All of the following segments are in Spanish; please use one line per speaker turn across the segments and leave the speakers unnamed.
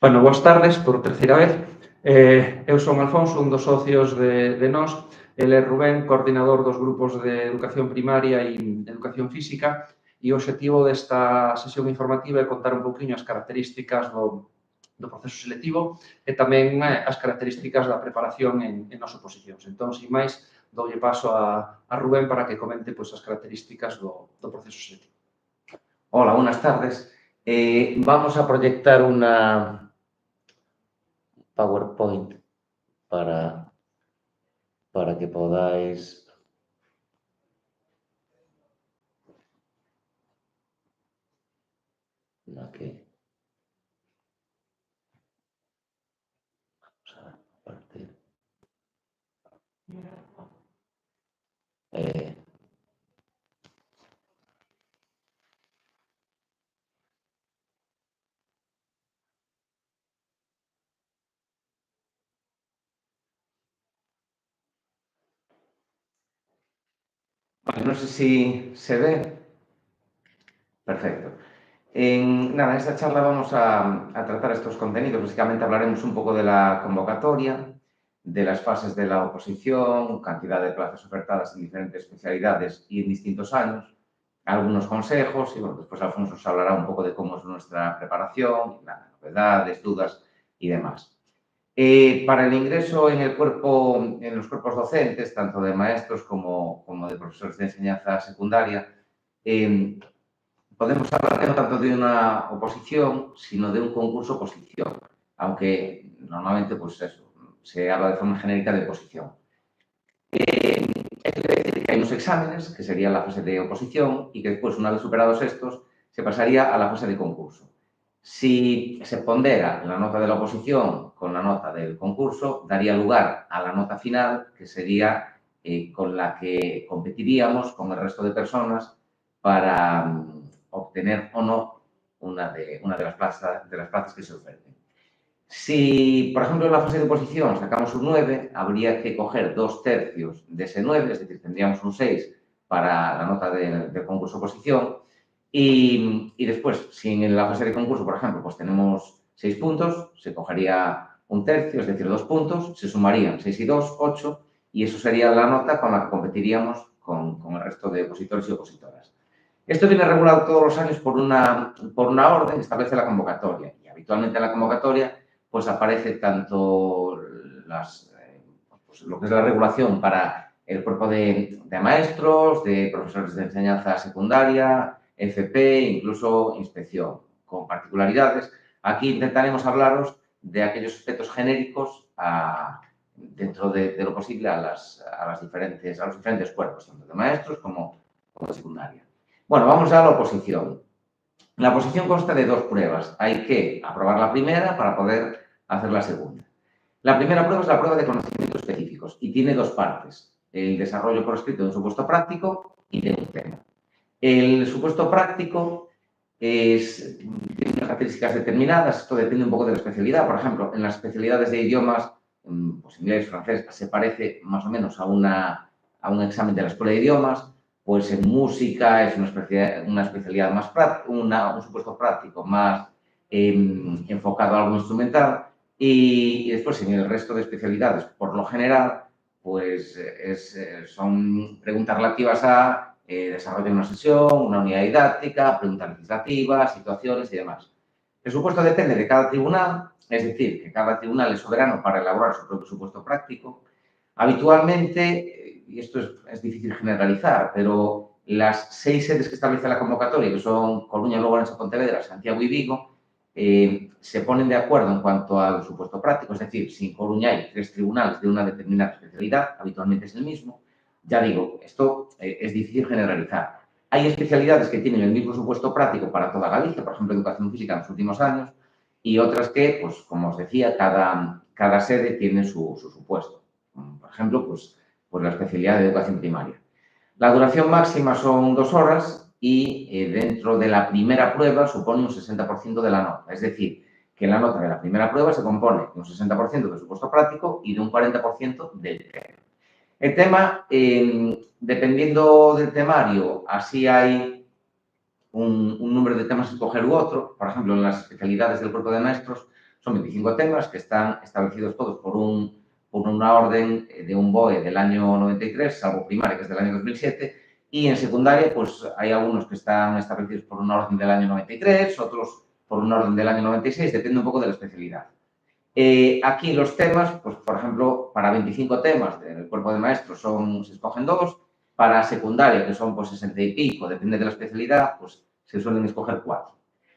Bueno, boas tardes por terceira vez. Eu son Alfonso, un dos socios de nós. Ele é Rubén, coordinador dos grupos de educación primaria e educación física. E o objetivo desta sesión informativa é contar un pouquinho as características do proceso selectivo e tamén as características da preparación en nas oposicións. Entón, sin máis, doulle paso a Rubén para que comente pois, as características do proceso selectivo.
Hola, buenas tardes. Vamos a proyectar una PowerPoint para que podáis... Aquí. Vamos a partir. Vale, no sé si se ve. Perfecto. En esta charla vamos a tratar estos contenidos. Básicamente hablaremos un poco de la convocatoria, de las fases de la oposición, cantidad de plazas ofertadas en diferentes especialidades y en distintos años, algunos consejos y bueno, después Alfonso os hablará un poco de cómo es nuestra preparación, novedades, dudas y demás. Para el ingreso en los cuerpos docentes, tanto de maestros como de profesores de enseñanza secundaria, podemos hablar no tanto de una oposición, sino de un concurso oposición, aunque normalmente pues eso, se habla de forma genérica de oposición. Esto quiere decir que hay unos exámenes, que sería la fase de oposición, y que después, una vez superados estos, se pasaría a la fase de concurso. Si se pondera la nota de la oposición con la nota del concurso, daría lugar a la nota final, que sería con la que competiríamos con el resto de personas para obtener o no una de las plazas que se oferten. Si, por ejemplo, en la fase de oposición sacamos un 9, habría que coger 2/3 de ese 9, es decir, tendríamos un 6 para la nota del concurso oposición. Y después, si en la fase de concurso, por ejemplo, pues tenemos 6 puntos, se cogería 1/3, es decir, 2 puntos, se sumarían 6 y 2, 8, y eso sería la nota con la que competiríamos con el resto de opositores y opositoras. Esto viene regulado todos los años por una orden que establece la convocatoria. Y habitualmente en la convocatoria pues aparece tanto lo que es la regulación para el cuerpo de maestros, de profesores de enseñanza secundaria, FP, incluso inspección, con particularidades. Aquí intentaremos hablaros de aquellos aspectos genéricos dentro de lo posible a los diferentes cuerpos, tanto de maestros como de secundaria. Bueno, vamos a la oposición. La oposición consta de 2 pruebas. Hay que aprobar la primera para poder hacer la segunda. La primera prueba es la prueba de conocimientos específicos y tiene 2 partes. El desarrollo por escrito de un supuesto práctico y de un tema. El supuesto práctico tiene unas características determinadas. Esto depende un poco de la especialidad. Por ejemplo, en las especialidades de idiomas, pues inglés, francés, se parece más o menos a un examen de la escuela de idiomas. Pues en música es una especialidad más práctica, un supuesto práctico más enfocado a algo instrumental. Y después en el resto de especialidades, por lo general, pues son preguntas relativas a desarrollo de una sesión, una unidad didáctica, preguntas legislativas, situaciones y demás. El supuesto depende de cada tribunal, es decir, que cada tribunal es soberano para elaborar su propio supuesto práctico. Habitualmente, y esto es difícil generalizar, pero las 6 sedes que establece la convocatoria, que son Coruña, Lugo, Pontevedra, Santiago y Vigo, se ponen de acuerdo en cuanto al supuesto práctico, es decir, si en Coruña hay 3 tribunales de una determinada especialidad, habitualmente es el mismo. Ya digo, esto es difícil generalizar. Hay especialidades que tienen el mismo supuesto práctico para toda Galicia, por ejemplo, educación física en los últimos años, y otras que, pues como os decía, cada sede tiene su supuesto. Por ejemplo, pues la especialidad de educación primaria. La duración máxima son 2 horas y dentro de la primera prueba supone un 60% de la nota. Es decir, que la nota de la primera prueba se compone de un 60% del supuesto práctico y de un 40% del tema. El tema, dependiendo del temario, así hay un número de temas a escoger u otro. Por ejemplo, en las especialidades del cuerpo de maestros, Son 25 temas que están establecidos todos por una orden de un BOE del año 93, salvo primaria, que es del año 2007, y en secundaria, pues hay algunos que están establecidos por una orden del año 93, otros por una orden del año 96, depende un poco de la especialidad. Aquí los temas, pues por ejemplo, para 25 temas del cuerpo de maestros se escogen 2, para secundaria, que son pues 60 y pico, depende de la especialidad, pues se suelen escoger 4.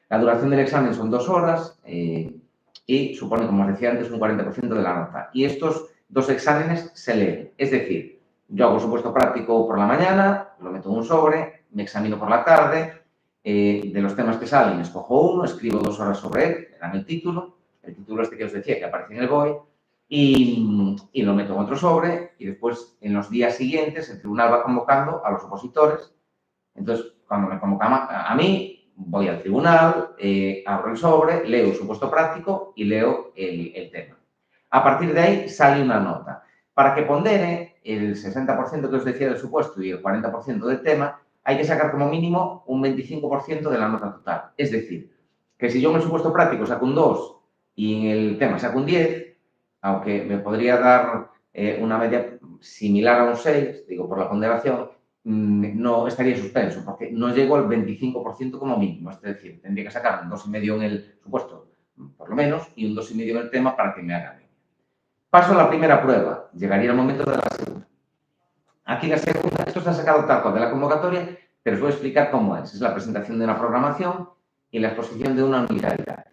La duración del examen son 2 horas y supone, como os decía antes, un 40% de la nota. Y estos 2 exámenes se leen, es decir, yo hago supuesto práctico por la mañana, lo meto en un sobre, me examino por la tarde, de los temas que salen escojo uno, escribo 2 horas sobre él, me dan el título este que os decía que aparece en el BOE, y lo meto en otro sobre, y después en los días siguientes el tribunal va convocando a los opositores. Entonces, cuando me convocan a mí, voy al tribunal, abro el sobre, leo el supuesto práctico y leo el tema. A partir de ahí sale una nota. Para que pondere el 60% que os decía del supuesto y el 40% del tema, hay que sacar como mínimo un 25% de la nota total. Es decir, que si yo en el supuesto práctico saco un 2 y en el tema saco un 10, aunque me podría dar una media similar a un 6, digo, por la ponderación, no estaría suspenso, porque no llego al 25% como mínimo. Es decir, tendría que sacar un 2,5 en el supuesto, por lo menos, y un 2,5 en el tema para que me haga media. Paso a la primera prueba. Llegaría el momento de la segunda. Aquí la segunda, esto está sacado tal cual de la convocatoria, pero os voy a explicar cómo es. Es la presentación de una programación y la exposición de una unidad didáctica.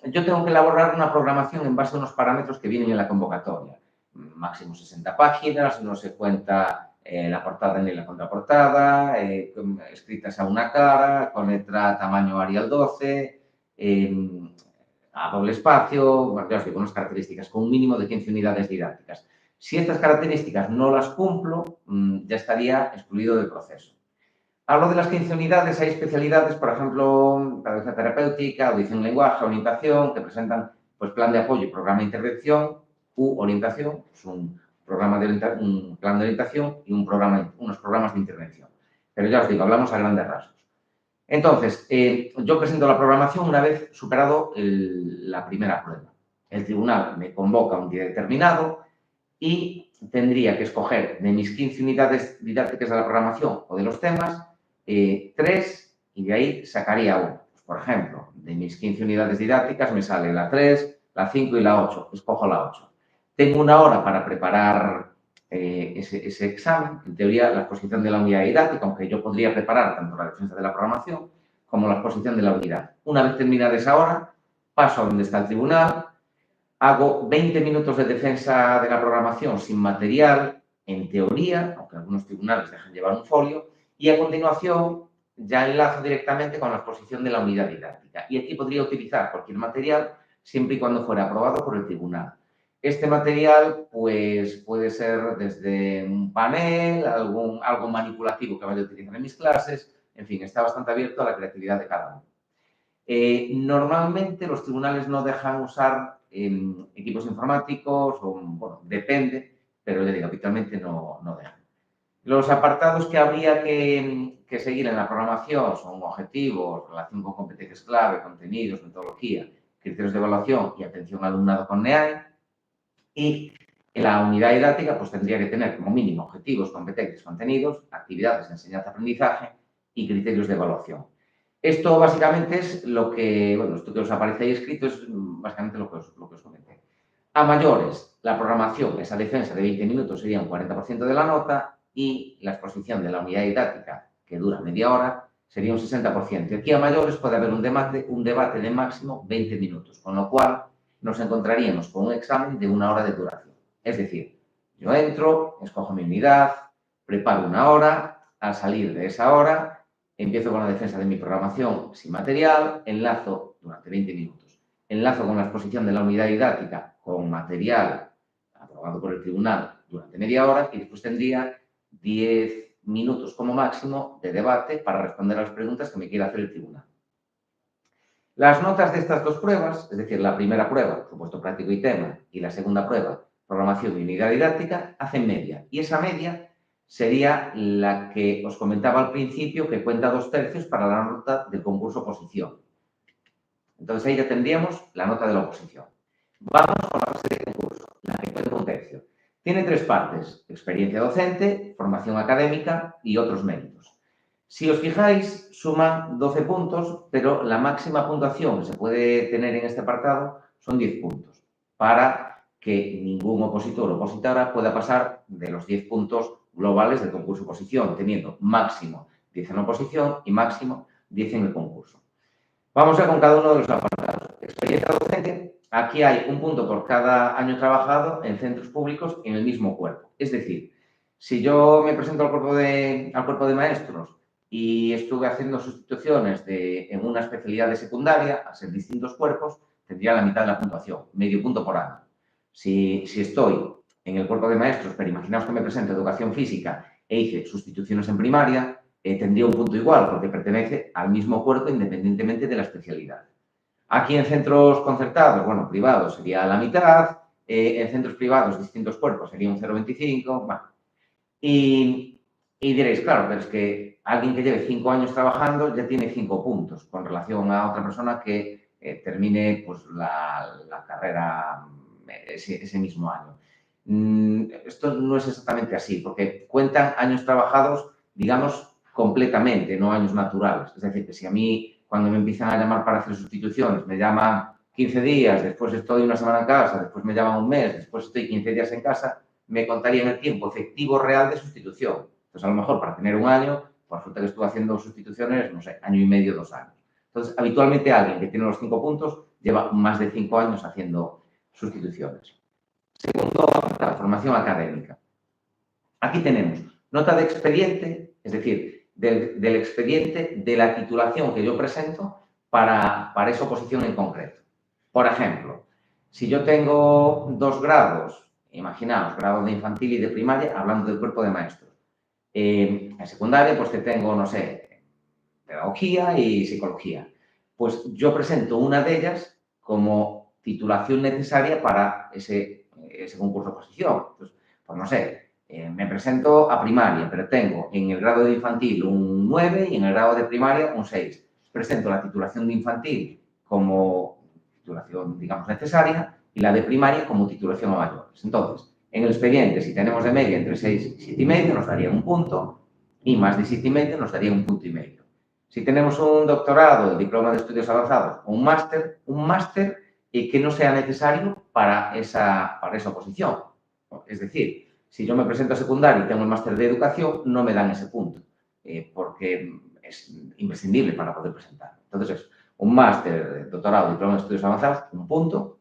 Yo tengo que elaborar una programación en base a unos parámetros que vienen en la convocatoria. Máximo 60 páginas, no se cuenta la portada ni la contraportada, escritas a una cara, con letra tamaño Arial 12, a doble espacio, bueno, ya os digo, unas características con un mínimo de 15 unidades didácticas. Si estas características no las cumplo, ya estaría excluido del proceso. Hablo de las 15 unidades, hay especialidades, por ejemplo, pedagogía terapéutica, audición, lenguaje, orientación, que presentan pues, plan de apoyo y programa de intervención u orientación, es un plan de orientación y unos programas de intervención. Pero ya os digo, hablamos a grandes rasgos. Entonces, yo presento la programación una vez superado la primera prueba. El tribunal me convoca un día determinado y tendría que escoger de mis 15 unidades didácticas de la programación o de los temas, 3 y de ahí sacaría uno. Pues, por ejemplo, de mis 15 unidades didácticas me sale la 3, la 5 y la 8. Escojo la 8. Tengo una hora para preparar ese examen. En teoría, la exposición de la unidad didáctica, aunque yo podría preparar tanto la defensa de la programación como la exposición de la unidad. Una vez terminada esa hora, paso a donde está el tribunal, hago 20 minutos de defensa de la programación sin material, en teoría, aunque algunos tribunales dejan llevar un folio, y a continuación ya enlazo directamente con la exposición de la unidad didáctica. Y aquí podría utilizar cualquier material siempre y cuando fuera aprobado por el tribunal. Este material pues, puede ser desde un panel, algo manipulativo que vaya a utilizar en mis clases, en fin, está bastante abierto a la creatividad de cada uno. Normalmente los tribunales no dejan usar equipos informáticos, o, bueno, depende, pero ya digo, habitualmente no dejan. Los apartados que habría que seguir en la programación son objetivos, relación con competencias clave, contenidos, metodología, criterios de evaluación y atención al alumnado con NEAE. Y la unidad didáctica pues, tendría que tener como mínimo objetivos, competencias, contenidos, actividades de enseñanza-aprendizaje y criterios de evaluación. Esto básicamente es lo que, bueno, esto que os aparece ahí escrito es básicamente lo que os comenté. A mayores, la programación, esa defensa de 20 minutos sería un 40% de la nota y la exposición de la unidad didáctica, que dura media hora, sería un 60%. Y aquí a mayores puede haber un debate de máximo 20 minutos, con lo cual nos encontraríamos con un examen de 1 hora de duración. Es decir, yo entro, escojo mi unidad, preparo 1 hora, al salir de esa hora empiezo con la defensa de mi programación sin material, enlazo durante 20 minutos. Enlazo con la exposición de la unidad didáctica con material aprobado por el tribunal durante media hora y después tendría 10 minutos como máximo de debate para responder a las preguntas que me quiera hacer el tribunal. Las notas de estas 2 pruebas, es decir, la primera prueba, supuesto práctico y tema, y la segunda prueba, programación y unidad didáctica, hacen media. Y esa media sería la que os comentaba al principio, que cuenta 2/3 para la nota del concurso oposición. Entonces ahí ya tendríamos la nota de la oposición. Vamos con la fase de concurso, la que cuenta un tercio. Tiene 3 partes: experiencia docente, formación académica y otros méritos. Si os fijáis, suman 12 puntos, pero la máxima puntuación que se puede tener en este apartado son 10 puntos, para que ningún opositor o opositora pueda pasar de los 10 puntos globales del concurso oposición, teniendo máximo 10 en oposición y máximo 10 en el concurso. Vamos a con cada uno de los apartados. Experiencia docente. Aquí hay un punto por cada año trabajado en centros públicos en el mismo cuerpo. Es decir, si yo me presento al cuerpo de maestros y estuve haciendo sustituciones en una especialidad de secundaria, a ser distintos cuerpos, tendría la mitad de la puntuación, medio punto por año. Si estoy en el cuerpo de maestros, pero imaginaos que me presento a educación física e hice sustituciones en primaria, tendría un punto igual, porque pertenece al mismo cuerpo independientemente de la especialidad. Aquí en centros concertados, bueno, privados sería la mitad, en centros privados, distintos cuerpos, sería un 0,25, bueno. Y diréis, claro, pero es que alguien que lleve 5 años trabajando ya tiene 5 puntos con relación a otra persona que termine pues, la carrera ese mismo año. Esto no es exactamente así, porque cuentan años trabajados, digamos, completamente, no años naturales. Es decir, que si a mí, cuando me empiezan a llamar para hacer sustituciones, me llaman 15 días, después estoy una semana en casa, después me llaman un mes, después estoy 15 días en casa, me contarían el tiempo efectivo real de sustitución. Entonces, a lo mejor, para tener un año, por resulta que estuve haciendo sustituciones, no sé, año y medio, 2 años. Entonces, habitualmente alguien que tiene los 5 puntos lleva más de 5 años haciendo sustituciones. Segundo, la formación académica. Aquí tenemos nota de expediente, es decir, del expediente de la titulación que yo presento para esa oposición en concreto. Por ejemplo, si yo tengo 2 grados, imaginaos, grado de infantil y de primaria, hablando del cuerpo de maestros. En secundaria, pues que tengo, no sé, pedagogía y psicología. Pues yo presento una de ellas como titulación necesaria para ese concurso de oposición. Pues no sé, me presento a primaria, pero tengo en el grado de infantil un 9 y en el grado de primaria un 6. Presento la titulación de infantil como titulación, digamos, necesaria y la de primaria como titulación a mayores. Entonces, en el expediente, si tenemos de media entre 6 y 7,5, nos daría un punto, y más de 7,5 nos daría un punto y medio. Si tenemos un doctorado, diploma de estudios avanzados o un máster que no sea necesario para esa oposición. Es decir, si yo me presento a secundaria y tengo el máster de educación, no me dan ese punto, porque es imprescindible para poder presentar. Entonces, es un máster, doctorado, diploma de estudios avanzados, un punto.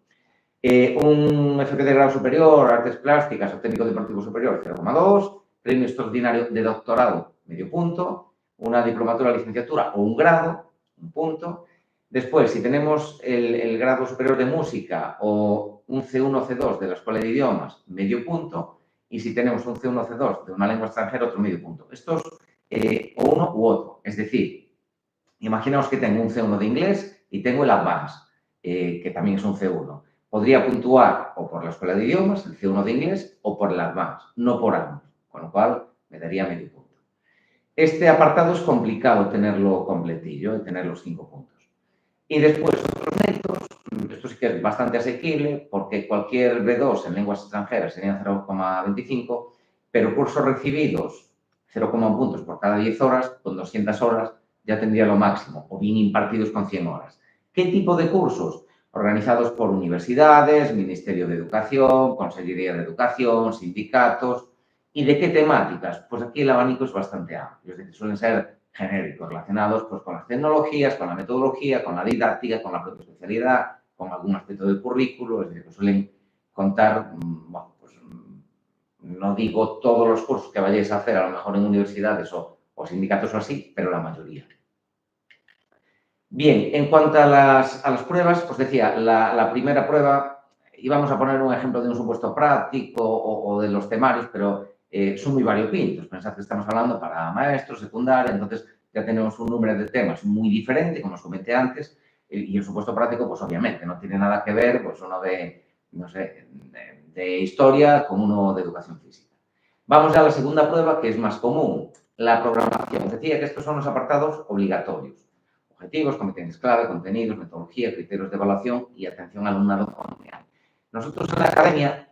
Un FP de grado superior, artes plásticas o técnico deportivo superior, 0,2. Premio extraordinario de doctorado, medio punto. Una diplomatura, licenciatura o un grado, un punto. Después, si tenemos el grado superior de música o un C1 o C2 de la Escuela de Idiomas, medio punto. Y si tenemos un C1 o C2 de una lengua extranjera, otro medio punto. Estos, o uno u otro. Es decir, imaginaos que tengo un C1 de inglés y tengo el Advanced, que también es un C1. Podría puntuar o por la Escuela de Idiomas, el C1 de inglés, o por el Advanced, no por ambos, con lo cual me daría medio punto. Este apartado es complicado tenerlo completillo, tener los 5 puntos. Y después, otros méritos, esto sí que es bastante asequible, porque cualquier B2 en lenguas extranjeras serían 0,25, pero cursos recibidos, 0,1 puntos por cada 10 horas, con 200 horas ya tendría lo máximo, o bien impartidos con 100 horas. ¿Qué tipo de cursos? Organizados por universidades, Ministerio de Educación, Consellería de Educación, sindicatos. ¿Y de qué temáticas? Pues aquí el abanico es bastante amplio, es decir, suelen ser genéricos, relacionados pues, con las tecnologías, con la metodología, con la didáctica, con la propia especialidad, con algún aspecto del currículo, es decir, que suelen contar, bueno, pues no digo todos los cursos que vayáis a hacer, a lo mejor en universidades o sindicatos o así, pero la mayoría. Bien, en cuanto a las pruebas, os decía, la primera prueba, íbamos a poner un ejemplo de un supuesto práctico o de los temarios, pero son muy variopintos. Pensad que estamos hablando para maestros, secundaria, entonces ya tenemos un número de temas muy diferente, como os comenté antes, y el supuesto práctico, pues obviamente, no tiene nada que ver, pues uno de, no sé, de historia con uno de educación física. Vamos a la segunda prueba, que es más común, la programación. Os decía que estos son los apartados obligatorios. objetivos, competencias clave, contenidos, metodología, criterios de evaluación y atención al alumnado comunitario. Nosotros en la academia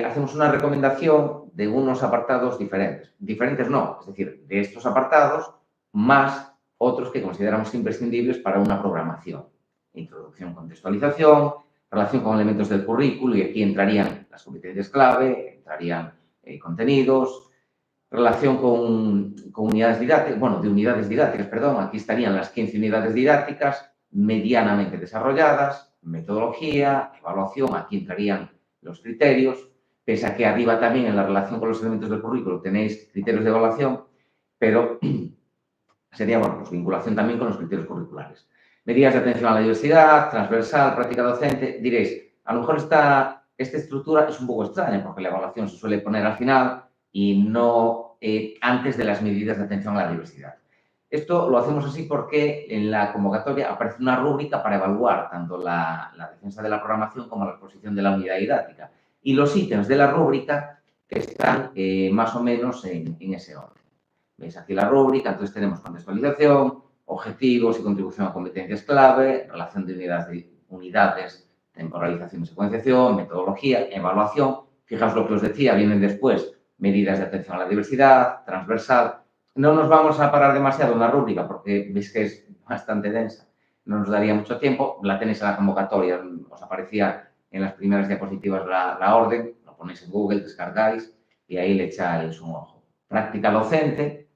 hacemos una recomendación de unos apartados diferentes. Diferentes no, es decir, de estos apartados más otros que consideramos imprescindibles para una programación. Introducción, contextualización, relación con elementos del currículo, y aquí entrarían las competencias clave, entrarían contenidos, relación con unidades didácticas, de unidades didácticas, perdón, aquí estarían las 15 unidades didácticas medianamente desarrolladas, metodología, evaluación, aquí entrarían los criterios, pese a que arriba también en la relación con los elementos del currículo tenéis criterios de evaluación, pero sería, vinculación también con los criterios curriculares. Medidas de atención a la diversidad, transversal, práctica docente. Diréis, a lo mejor esta estructura es un poco extraña porque la evaluación se suele poner al final y no antes de las medidas de atención a la diversidad. Esto lo hacemos así porque en la convocatoria aparece una rúbrica para evaluar tanto la defensa de la programación como la exposición de la unidad didáctica. Y los ítems de la rúbrica están más o menos en ese orden. Veis aquí la rúbrica, entonces tenemos contextualización, objetivos y contribución a competencias clave, relación de unidades, temporalización y secuenciación, metodología, evaluación. Fijaos lo que os decía, vienen después medidas de atención a la diversidad, transversal. No nos vamos a parar demasiado en la rúbrica porque veis que es bastante densa. No nos daría mucho tiempo. La tenéis en la convocatoria, os aparecía en las primeras diapositivas la orden, lo ponéis en Google, descargáis y ahí le echáis un ojo. Práctica docente.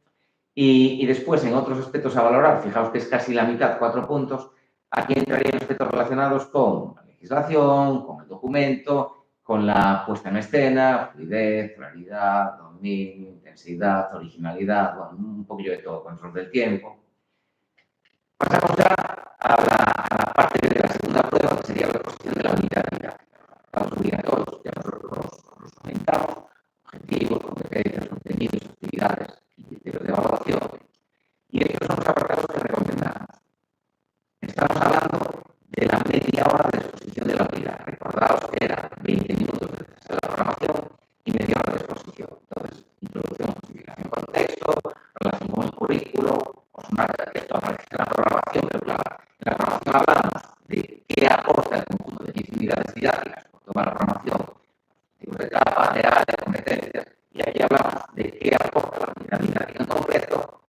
Y después, en otros aspectos a valorar, fijaos que es casi la mitad, 4 puntos, aquí entrarían aspectos relacionados con la legislación, con el documento, con la puesta en escena, fluidez, claridad, dominio, intensidad, originalidad, un poquillo de todo, control del tiempo. Pasamos ya a la parte de la segunda prueba, que sería la exposición de la unidad didáctica. Estamos bien todos, ya los comentamos, objetivos, competencias, contenidos, actividades y criterios de evaluación. Y estos son los apartados que recomendamos. Estamos hablando de la media hora de exposición de la unidad. Recordaos que eran 20 minutos de la programación y media hora de exposición. Entonces, introducción, justificación, contexto, relación con el currículo. Os marca que esto aparece en la programación, pero en la programación hablamos de qué aporta el conjunto de 15 unidades didácticas por toda la programación, tipos de etapa, de área, de competencias, y aquí hablamos de qué aporta la unidad didáctica en concreto,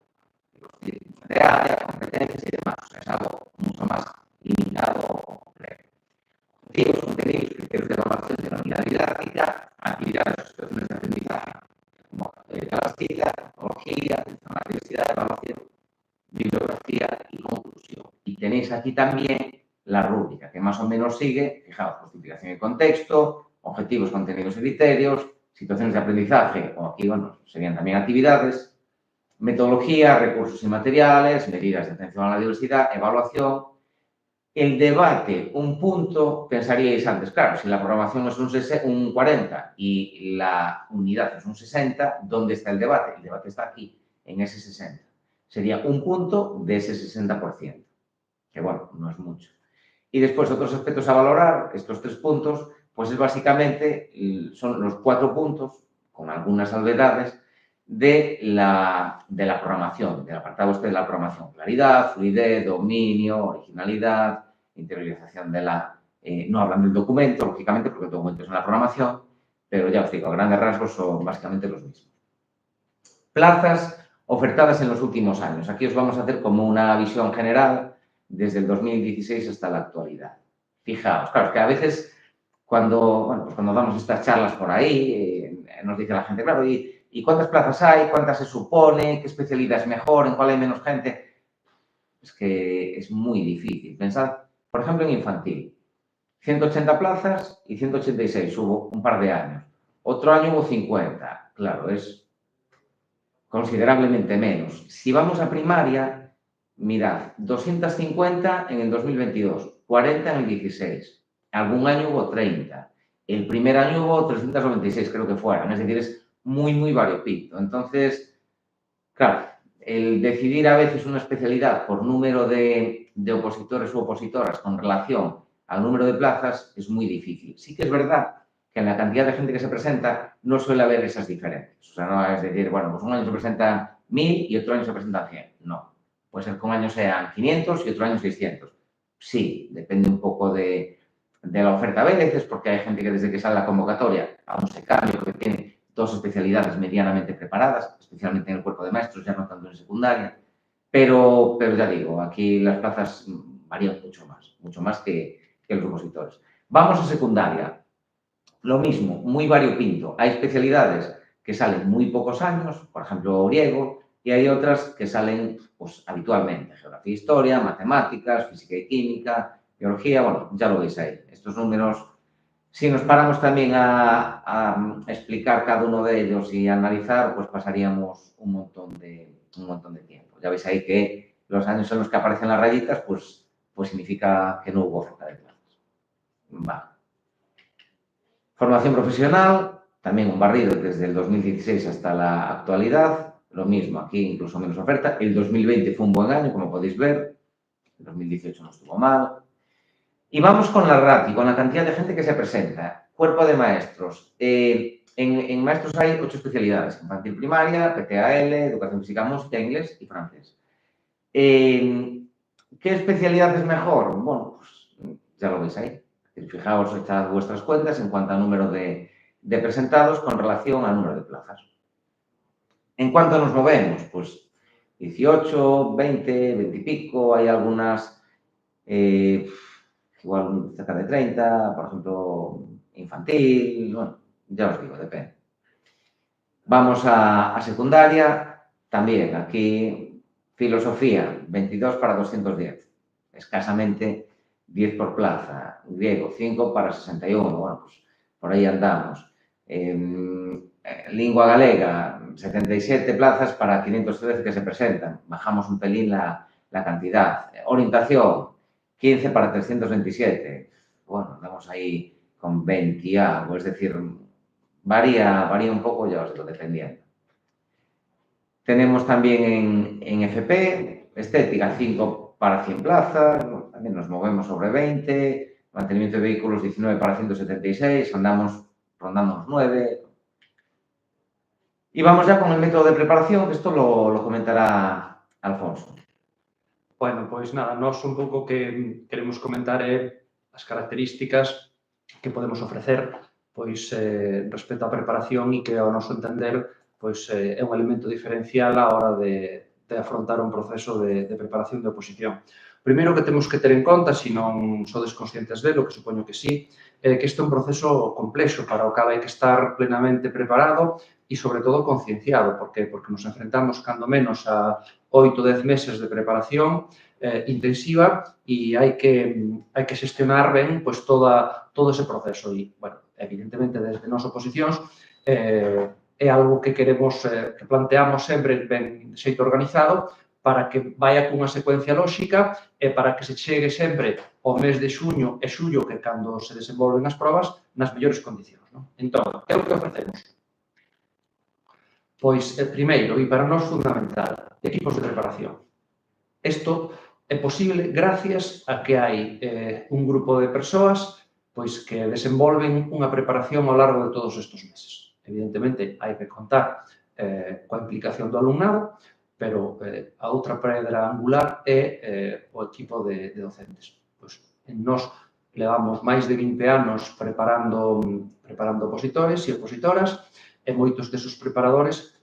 de área, competencias y demás. O sea, es algo mucho más limitado o complejo. Objetivos, contenidos, criterios de evaluación de la unidad didáctica, actividades o situaciones de aprendizaje, como didáctica, metodología, atención a la diversidad, evaluación, bibliografía y conclusión. Y tenéis aquí también la rúbrica, que más o menos sigue, fijaos, justificación y contexto, objetivos, contenidos y criterios, situaciones de aprendizaje, o aquí, serían también actividades, metodología, recursos y materiales, medidas de atención a la diversidad, evaluación. El debate, un punto, pensaríais antes, claro, si la programación es un 40 y la unidad es un 60, ¿dónde está el debate? El debate está aquí, en ese 60. Sería un punto de ese 60%, que no es mucho. Y después otros aspectos a valorar, estos 3 puntos, pues es básicamente, son los 4 puntos, con algunas salvedades, de la programación, del apartado de la programación. Claridad, fluidez, dominio, originalidad, interiorización de no hablan del documento, lógicamente, porque el documento es una programación, pero ya os digo, a grandes rasgos son básicamente los mismos. Plazas ofertadas en los últimos años. Aquí os vamos a hacer como una visión general desde el 2016 hasta la actualidad. Fijaos, claro, que a veces cuando damos estas charlas por ahí, nos dice la gente, claro, ¿y cuántas plazas hay? ¿Cuántas se supone? ¿Qué especialidad es mejor? ¿En cuál hay menos gente? Es que es muy difícil. Pensad, por ejemplo, en infantil. 180 plazas y 186 hubo un par de años. Otro año hubo 50. Claro, es considerablemente menos. Si vamos a primaria, mirad, 250 en el 2022, 40 en el 16. Algún año hubo 30. El primer año hubo 396, creo que fueron. Es decir, es muy, muy variopinto. Entonces, claro, el decidir a veces una especialidad por número de opositores u opositoras con relación al número de plazas es muy difícil. Sí que es verdad que en la cantidad de gente que se presenta no suele haber esas diferencias. O sea, no es decir, pues un año se presentan 1000 y otro año se presentan 100. No. Puede ser que un año sean 500 y otro año 600. Sí, depende un poco de la oferta a veces, porque hay gente que desde que sale la convocatoria aún se cambia, porque tiene 2 especialidades medianamente preparadas, especialmente en el cuerpo de maestros, ya no tanto en secundaria. Pero ya digo, aquí las plazas varían mucho más que los opositores. Vamos a secundaria. Lo mismo, muy variopinto. Hay especialidades que salen muy pocos años, por ejemplo, griego, y hay otras que salen pues, habitualmente. Geografía, historia, matemáticas, física y química, biología, bueno, ya lo veis ahí. Estos números, si nos paramos también a explicar cada uno de ellos y a analizar, pues pasaríamos un montón de tiempo. Ya veis ahí que los años en los que aparecen las rayitas, pues significa que no hubo oferta de plazas. Va. Formación profesional, también un barrido desde el 2016 hasta la actualidad. Lo mismo, aquí incluso menos oferta. El 2020 fue un buen año, como podéis ver. El 2018 no estuvo mal. Y vamos con la ratio, con la cantidad de gente que se presenta. Cuerpo de maestros. En maestros hay 8 especialidades. Infantil primaria, PTAL, educación física, música, inglés y francés. ¿Qué especialidad es mejor? Bueno, pues ya lo veis ahí. Fijaos, echad vuestras cuentas en cuanto a número de presentados con relación al número de plazas. ¿En cuánto nos movemos? Pues 18, 20, 20 y pico, hay algunas igual cerca de 30, por ejemplo, infantil, bueno, ya os digo, depende. Vamos a secundaria, también aquí filosofía, 22 para 210, escasamente 10 por plaza, griego 5 para 61, bueno, pues por ahí andamos. Lingua galega, 77 plazas para 513 que se presentan, bajamos un pelín la cantidad. Orientación, 15 para 327, bueno, andamos ahí con 20 y algo, es decir, varía un poco, ya os digo, dependiendo. Tenemos también en FP, estética 5 para 100 plazas, también nos movemos sobre 20, mantenimiento de vehículos 19 para 176, andamos rondando los 9. Y vamos ya con el método de preparación, que esto lo comentará Alfonso.
Bueno, pois nada, nós un pouco que queremos comentar as características que podemos ofrecer pois respecto á preparación e que ao noso entender pois é un elemento diferencial á hora de afrontar un proceso de preparación de oposición. Primeiro que temos que ter en conta, se non sodes conscientes delo, que supoño que sí, que este é un proceso complexo para o cal hai que estar plenamente preparado e, sobre todo, concienciado. Por qué? Porque nos enfrentamos, cando menos, a 8 ou 10 meses de preparación intensiva e hai que xestionar ben pois, todo ese proceso. E, bueno, evidentemente, desde nós oposicións, é algo que queremos, que planteamos sempre ben de xeito organizado para que vaya cunha secuencia lóxica e para que se chegue sempre ao mes de xuño e xullo, que cando se desenvolven as probas, nas mellores condicións. Non? Entón, é o que ofrecemos. Pois, primeiro, e para nós fundamental, equipos de preparación. Isto é posible gracias a que hai un grupo de persoas pois que desenvolven unha preparación ao largo de todos estes meses. Evidentemente, hai que contar coa implicación do alumnado, pero a outra pedra angular é o equipo de docentes. Pois, nós levamos máis de 20 anos preparando opositores e opositoras e moitos desos preparadores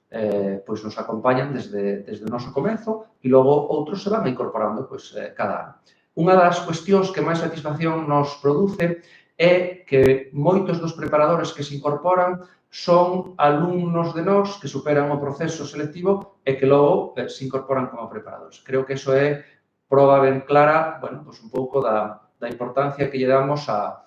pois nos acompañan desde o noso comezo e logo outros se van incorporando pois, cada ano. Unha das cuestións que máis satisfacción nos produce é que moitos dos preparadores que se incorporan son alumnos de nós que superan o proceso selectivo e que logo se incorporan como preparadores. Creo que iso é proba ben clara, bueno, pois un pouco da importancia que lle damos a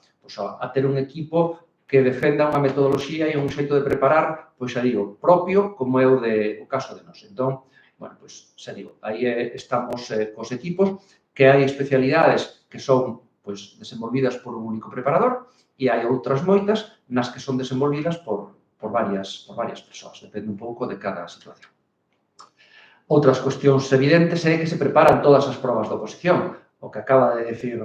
ter un equipo que defenda unha metodoloxía e un xeito de preparar, pois xa digo, propio, como é o caso de nós. Entón, bueno, pois xa digo, aí estamos cos equipos, que hai especialidades que son pois desenvolvidas por un único preparador e hai outras moitas nas que son desenvolvidas por varias persoas, depende un pouco de cada situación. Outras cuestións evidentes é que se preparan todas as probas de oposición, o que acaba de decir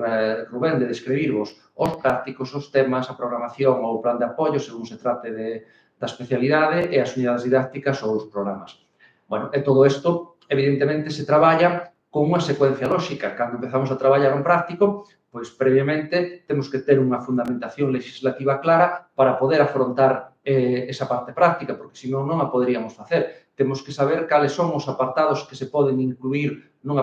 Rubén, de describirvos os prácticos, os temas, a programación ou o plan de apoio, según se trate da especialidade, e as unidades didácticas ou os programas. Bueno, e todo isto, evidentemente, se traballa con unha secuencia lóxica. Cando empezamos a traballar un práctico, pois previamente temos que ter unha fundamentación legislativa clara para poder afrontar esa parte práctica, porque senón non a poderíamos facer. Temos que saber cales son os apartados que se poden incluir nun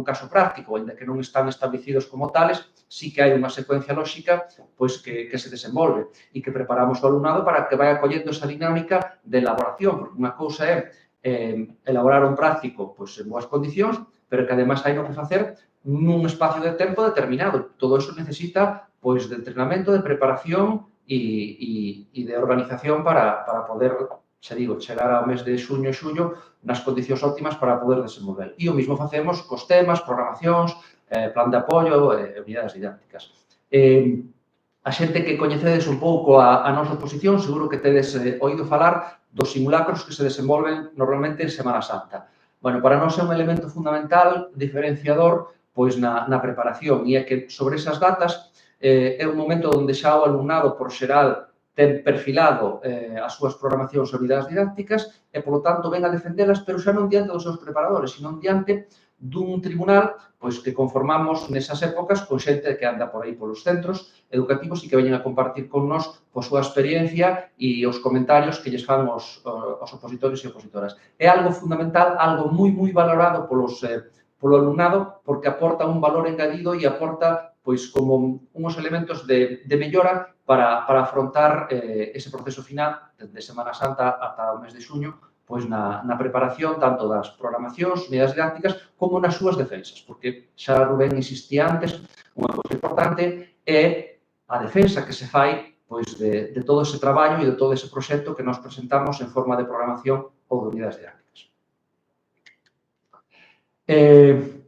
caso práctico, ainda que non están establecidos como tales, sí que hai unha secuencia lóxica pois que se desenvolve e que preparamos o alumnado para que vai acollendo esa dinámica de elaboración, porque unha cousa é elaborar un práctico pois, en boas condicións, pero que además hai no que facer nun espacio de tempo determinado. Todo eso necesita pois, de entrenamento, de preparación e de organización para poder, xa digo, chegar ao mes de xuño e xullo nas condicións óptimas para poder desenvolver. E o mismo facemos cos temas, programacións, plan de apoio e unidades didácticas. A xente que coñecedes un pouco a nosa oposición, seguro que tedes oído falar dos simulacros que se desenvolven normalmente en Semana Santa. Bueno, para nós é un elemento fundamental, diferenciador, pois na preparación, e é que sobre esas datas é un momento onde xa o alumnado, por xeral, ten perfilado as súas programacións e unidades didácticas e, polo tanto, ven a defendelas, pero xa non diante dos seus preparadores, sino diante dun tribunal pois que conformamos nesas épocas con xente que anda por aí polos centros educativos e que veñen a compartir con nós a súa experiencia e os comentarios que lles fan os opositores e opositoras. É algo fundamental, algo moi valorado polo alumnado porque aporta un valor engadido e aporta pois como unhos elementos de mellora para afrontar ese proceso final de Semana Santa ata o mes de xuño pois na preparación tanto das programacións, unidades didácticas, como nas súas defensas, porque xa Rubén insistía antes, unha cousa importante é a defensa que se fai pois de todo ese traballo e de todo ese proxecto que nos presentamos en forma de programación ou de unidades didácticas.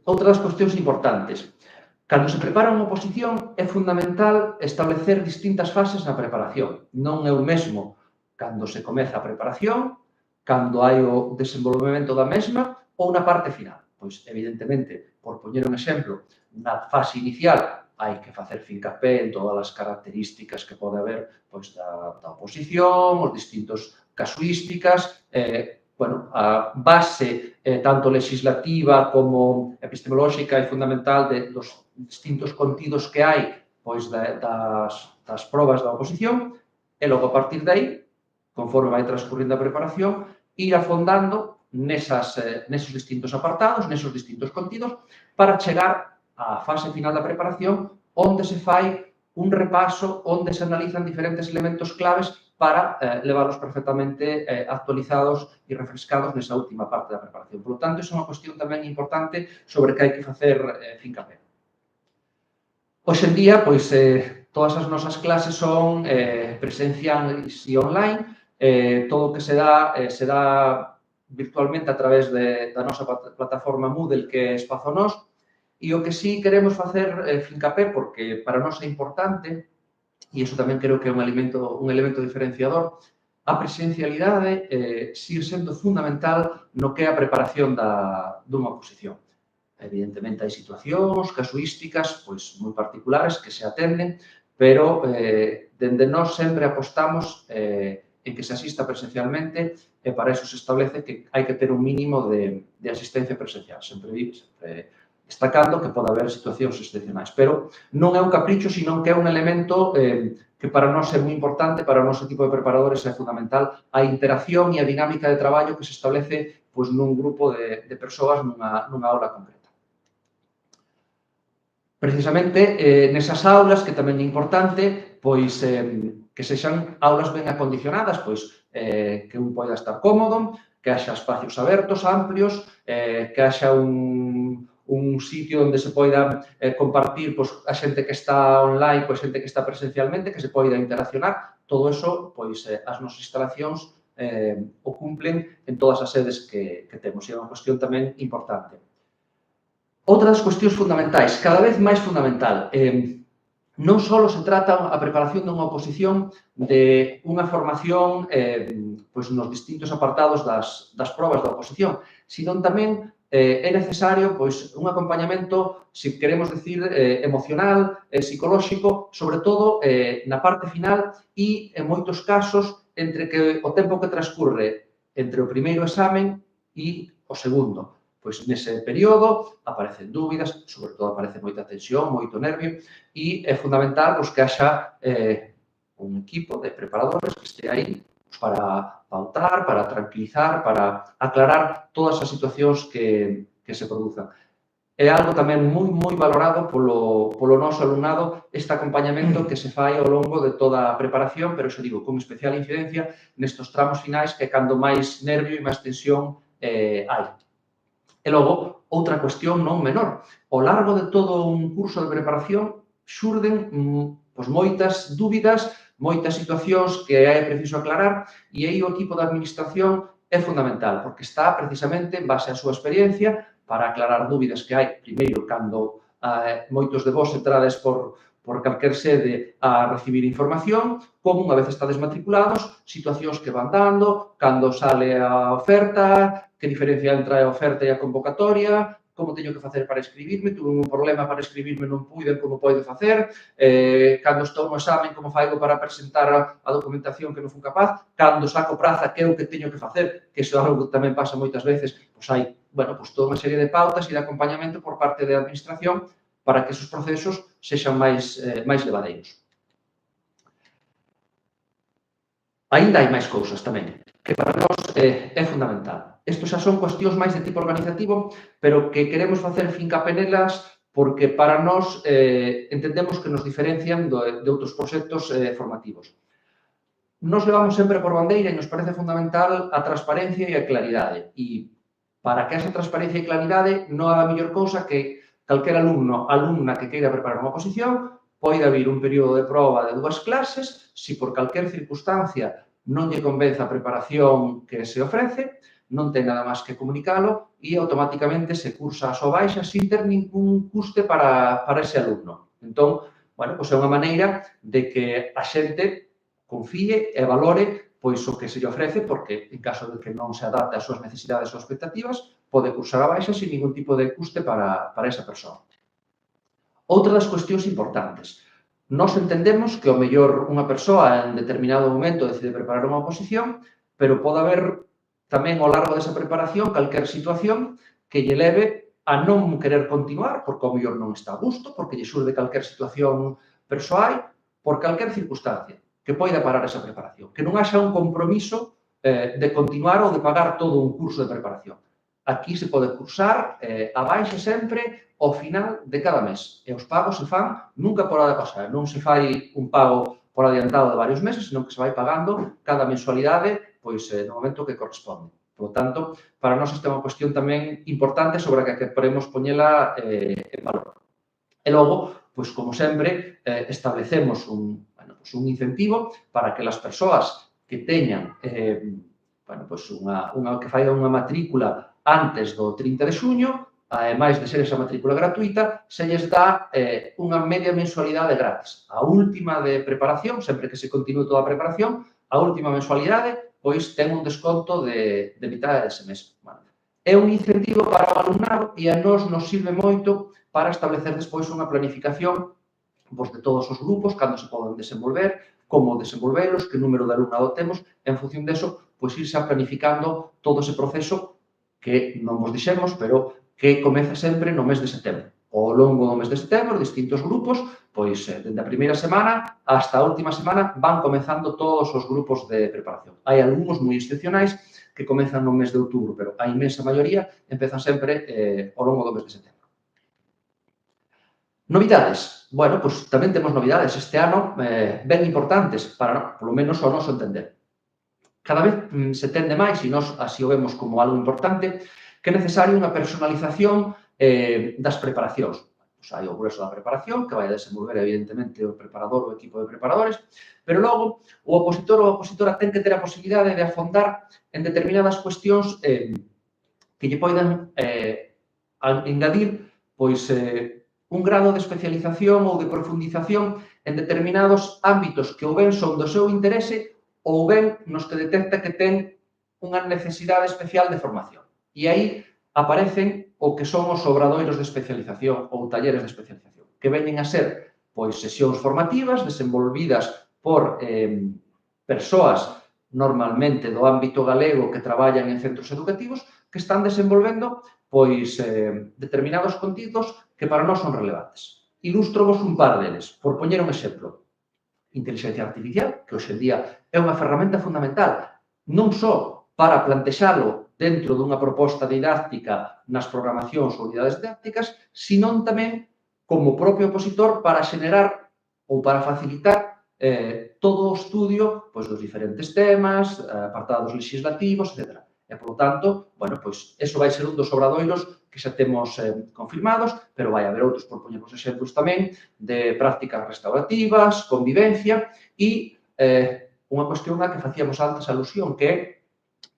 Outra das cuestións importantes. Cando se prepara unha oposición, é fundamental establecer distintas fases na preparación. Non é o mesmo cando se comeza a preparación, cando hai o desenvolvemento da mesma ou na parte final. Pois, evidentemente, por poñer un exemplo, na fase inicial hai que facer fincapé en todas as características que pode haber pois, da oposición, os distintos casuísticas, a base tanto legislativa como epistemolóxica e fundamental dos distintos contidos que hai pois, das probas da oposición e logo a partir de aí, conforme vai transcurrindo a preparación, ir afondando nesos distintos apartados, nesos distintos contidos, para chegar á fase final da preparación, onde se fai un repaso, onde se analizan diferentes elementos claves para levarlos perfectamente actualizados e refrescados nesa última parte da preparación. Por lo tanto, é unha cuestión tamén importante sobre que hai que facer fincapé. Hoxe en día, pois, todas as nosas clases son presenciais e online, todo o que se dá virtualmente a través da nosa plataforma Moodle, que é Espazo Nós, e o que sí queremos facer fincapé, porque para nós é importante, e iso tamén creo que é un elemento diferenciador, a presencialidade sigue sendo fundamental no que é a preparación dunha oposición. Evidentemente, hai situacións, casuísticas, pois moi particulares que se atenden, pero dende nós sempre apostamos en que se asista presencialmente e para iso se establece que hai que ter un mínimo de asistencia presencial, sempre destacando que pode haber situacións excepcionais. Pero non é un capricho, sino que é un elemento que para nós é moi importante, para o noso tipo de preparadores é fundamental a interacción e a dinámica de traballo que se establece pois, nun grupo de persoas nunha aula concreta. Precisamente, nesas aulas, que tamén é importante, pois, que sexan aulas ben acondicionadas, pois, que un poida estar cómodo, que haxa espacios abertos, amplios, que haxa un sitio onde se poida compartir pois, a xente que está online coa xente que está presencialmente, que se poida interaccionar. Todo eso, pois, as nosas instalacións o cumplen en todas as sedes que temos. E é unha cuestión tamén importante. Outra das cuestións fundamentais, cada vez máis fundamental, non só se trata a preparación dunha oposición de unha formación pois, nos distintos apartados das probas da oposición, sino tamén é necesario pois, un acompañamento, se queremos decir, emocional, psicolóxico, sobre todo na parte final e, en moitos casos, entre que o tempo que transcurre entre o primeiro examen e o segundo. Pois nese período aparecen dúbidas, sobre todo aparece moita tensión, moito nervio, e é fundamental pois, que haxa un equipo de preparadores que este aí para pautar, para tranquilizar, para aclarar todas as situacións que se produzan. É algo tamén moi valorado polo noso alumnado este acompañamento que se fai ao longo de toda a preparación, pero, xa digo, con especial incidencia nestos tramos finais que é cando máis nervio e máis tensión hai. E logo, outra cuestión non menor. Ao largo de todo un curso de preparación xurden moitas dúbidas, moitas situacións que é preciso aclarar e aí o equipo de administración é fundamental porque está precisamente en base á súa experiencia para aclarar dúbidas que hai, primeiro, cando moitos de vos entrades por calquer sede a recibir información, como unha vez estades matriculados, situacións que van dando, cando sale a oferta, que diferencia entre a oferta e a convocatoria, como teño que facer para inscribirme, tuve un problema para inscribirme, non puiden, como podo facer, cando estou no examen, como faigo para presentar a documentación que non fui capaz, cando saco praza, que é o que teño que facer, que iso é algo que tamén pasa moitas veces, pois hai, toda unha serie de pautas e de acompañamento por parte da administración para que esos procesos sexan máis levadeiros. Aínda hai máis cousas tamén, que para nós é fundamental. Isto xa son cuestións máis de tipo organizativo, pero que queremos facer fincapé nelas porque para nós entendemos que nos diferencian de outros proxectos formativos. Nos levamos sempre por bandeira e nos parece fundamental a transparencia e a claridade. E para que esa transparencia e claridade non há mellor cousa que calquer alumna que queira preparar unha oposición poida vir un período de proba de 2 clases, se por calquer circunstancia non lle convence a preparación que se ofrece, non ten nada máis que comunicalo e automáticamente se cursa a súa baixa sin ter ningún custe para ese alumno. Entón, é unha maneira de que a xente confíe e valore o que se lle ofrece, porque en caso de que non se adapte ás súas necesidades ou expectativas, pode cursar a baixa sin ningún tipo de custe para esa persoa. Outra das cuestións importantes. Nós entendemos que o mellor unha persoa en determinado momento decide preparar unha oposición, pero pode haber tamén ao largo desa preparación calquer situación que lle leve a non querer continuar, porque o mellor non está a gusto, porque lle xurde calquer situación persoal, por calquer circunstancia que poida parar esa preparación. Que non haxa un compromiso de continuar ou de pagar todo un curso de preparación. Aquí se pode cursar a baixa sempre ao final de cada mes. E os pagos se fan nunca por adiantado. Non se fai un pago por adiantado de varios meses, senón que se vai pagando cada mensualidade no momento que corresponde. Por tanto, para nós esta é unha cuestión tamén importante sobre a que queremos poñela en valor. E logo, como sempre, establecemos un incentivo para que as persoas que teñan que faigan unha matrícula antes do 30 de xuño, ademais de ser esa matrícula gratuita, se lles dá unha media mensualidade gratis. A última de preparación, sempre que se continúe toda a preparación, a última mensualidade, ten un desconto de mitad dese mes. É un incentivo para o alumnado e a nós nos sirve moito para establecer despois unha planificación de todos os grupos, cando se poden desenvolver, como desenvolvelos, que número de alumnado temos, en función deso, irse planificando todo ese proceso que non vos dixemos, pero que comeza sempre no mes de setembro. Ao longo do mes de setembro, distintos grupos, dende a primeira semana hasta a última semana, van comezando todos os grupos de preparación. Hai alumnos moi excepcionais que comezan no mes de outubro, pero a inmensa maioría empezan sempre ao longo do mes de setembro. Novidades. Tamén temos novidades este ano ben importantes, para, polo menos, ao noso entender. Cada vez se tende máis, e nós así o vemos como algo importante, que é necesaria unha personalización das preparacións. Hai o grueso da preparación, que vai a desenvolver, evidentemente, o preparador ou o equipo de preparadores, pero logo o opositor ou a opositora ten que ter a posibilidade de afondar en determinadas cuestións que lle poidan engadir un grado de especialización ou de profundización en determinados ámbitos que ou ben son do seu interese ou ben nos que detecta que ten unha necesidade especial de formación. E aí aparecen o que son os obradoiros de especialización ou talleres de especialización, que veñen a ser sesións formativas desenvolvidas por persoas normalmente do ámbito galego que traballan en centros educativos que están desenvolvendo pois, determinados contidos que para nós son relevantes. Ilústrovos un par deles, por poñer un exemplo. Inteligencia artificial, que hoxe en día é unha ferramenta fundamental, non só para plantexalo dentro dunha proposta didáctica nas programacións ou unidades didácticas, senón tamén como propio opositor para xenerar ou para facilitar todo o estudio dos diferentes temas, apartados legislativos, etc. E, polo tanto, eso vai ser un dos obradoiros que xa temos confirmados, pero vai haber outros, por poñer os exemplos tamén, de prácticas restaurativas, convivencia e unha cuestión a que facíamos antes alusión, que é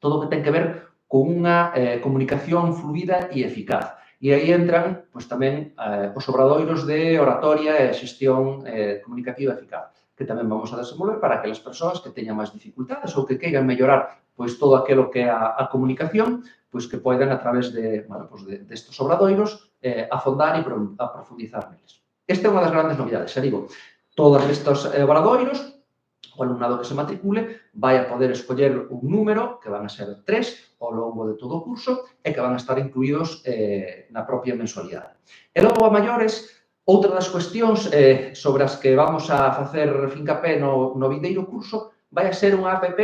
todo o que ten que ver con unha comunicación fluida e eficaz. E aí entran tamén os obradoiros de oratoria e xestión comunicativa eficaz, que tamén vamos a desenvolver para aquelas persoas que teñan máis dificultades ou que queiran mellorar todo aquilo que é a comunicación, que poden a través destes obradoiros afondar e aprofundizar neles. Esta é unha das grandes novidades, xa digo, todos estes obradoiros, o alumnado que se matricule vai a poder escoller un número, que van a ser 3 ao longo de todo o curso, e que van a estar incluídos na propia mensualidade. E logo, a maiores, outra das cuestións sobre as que vamos a facer fincapé no vindeiro curso vai a ser unha app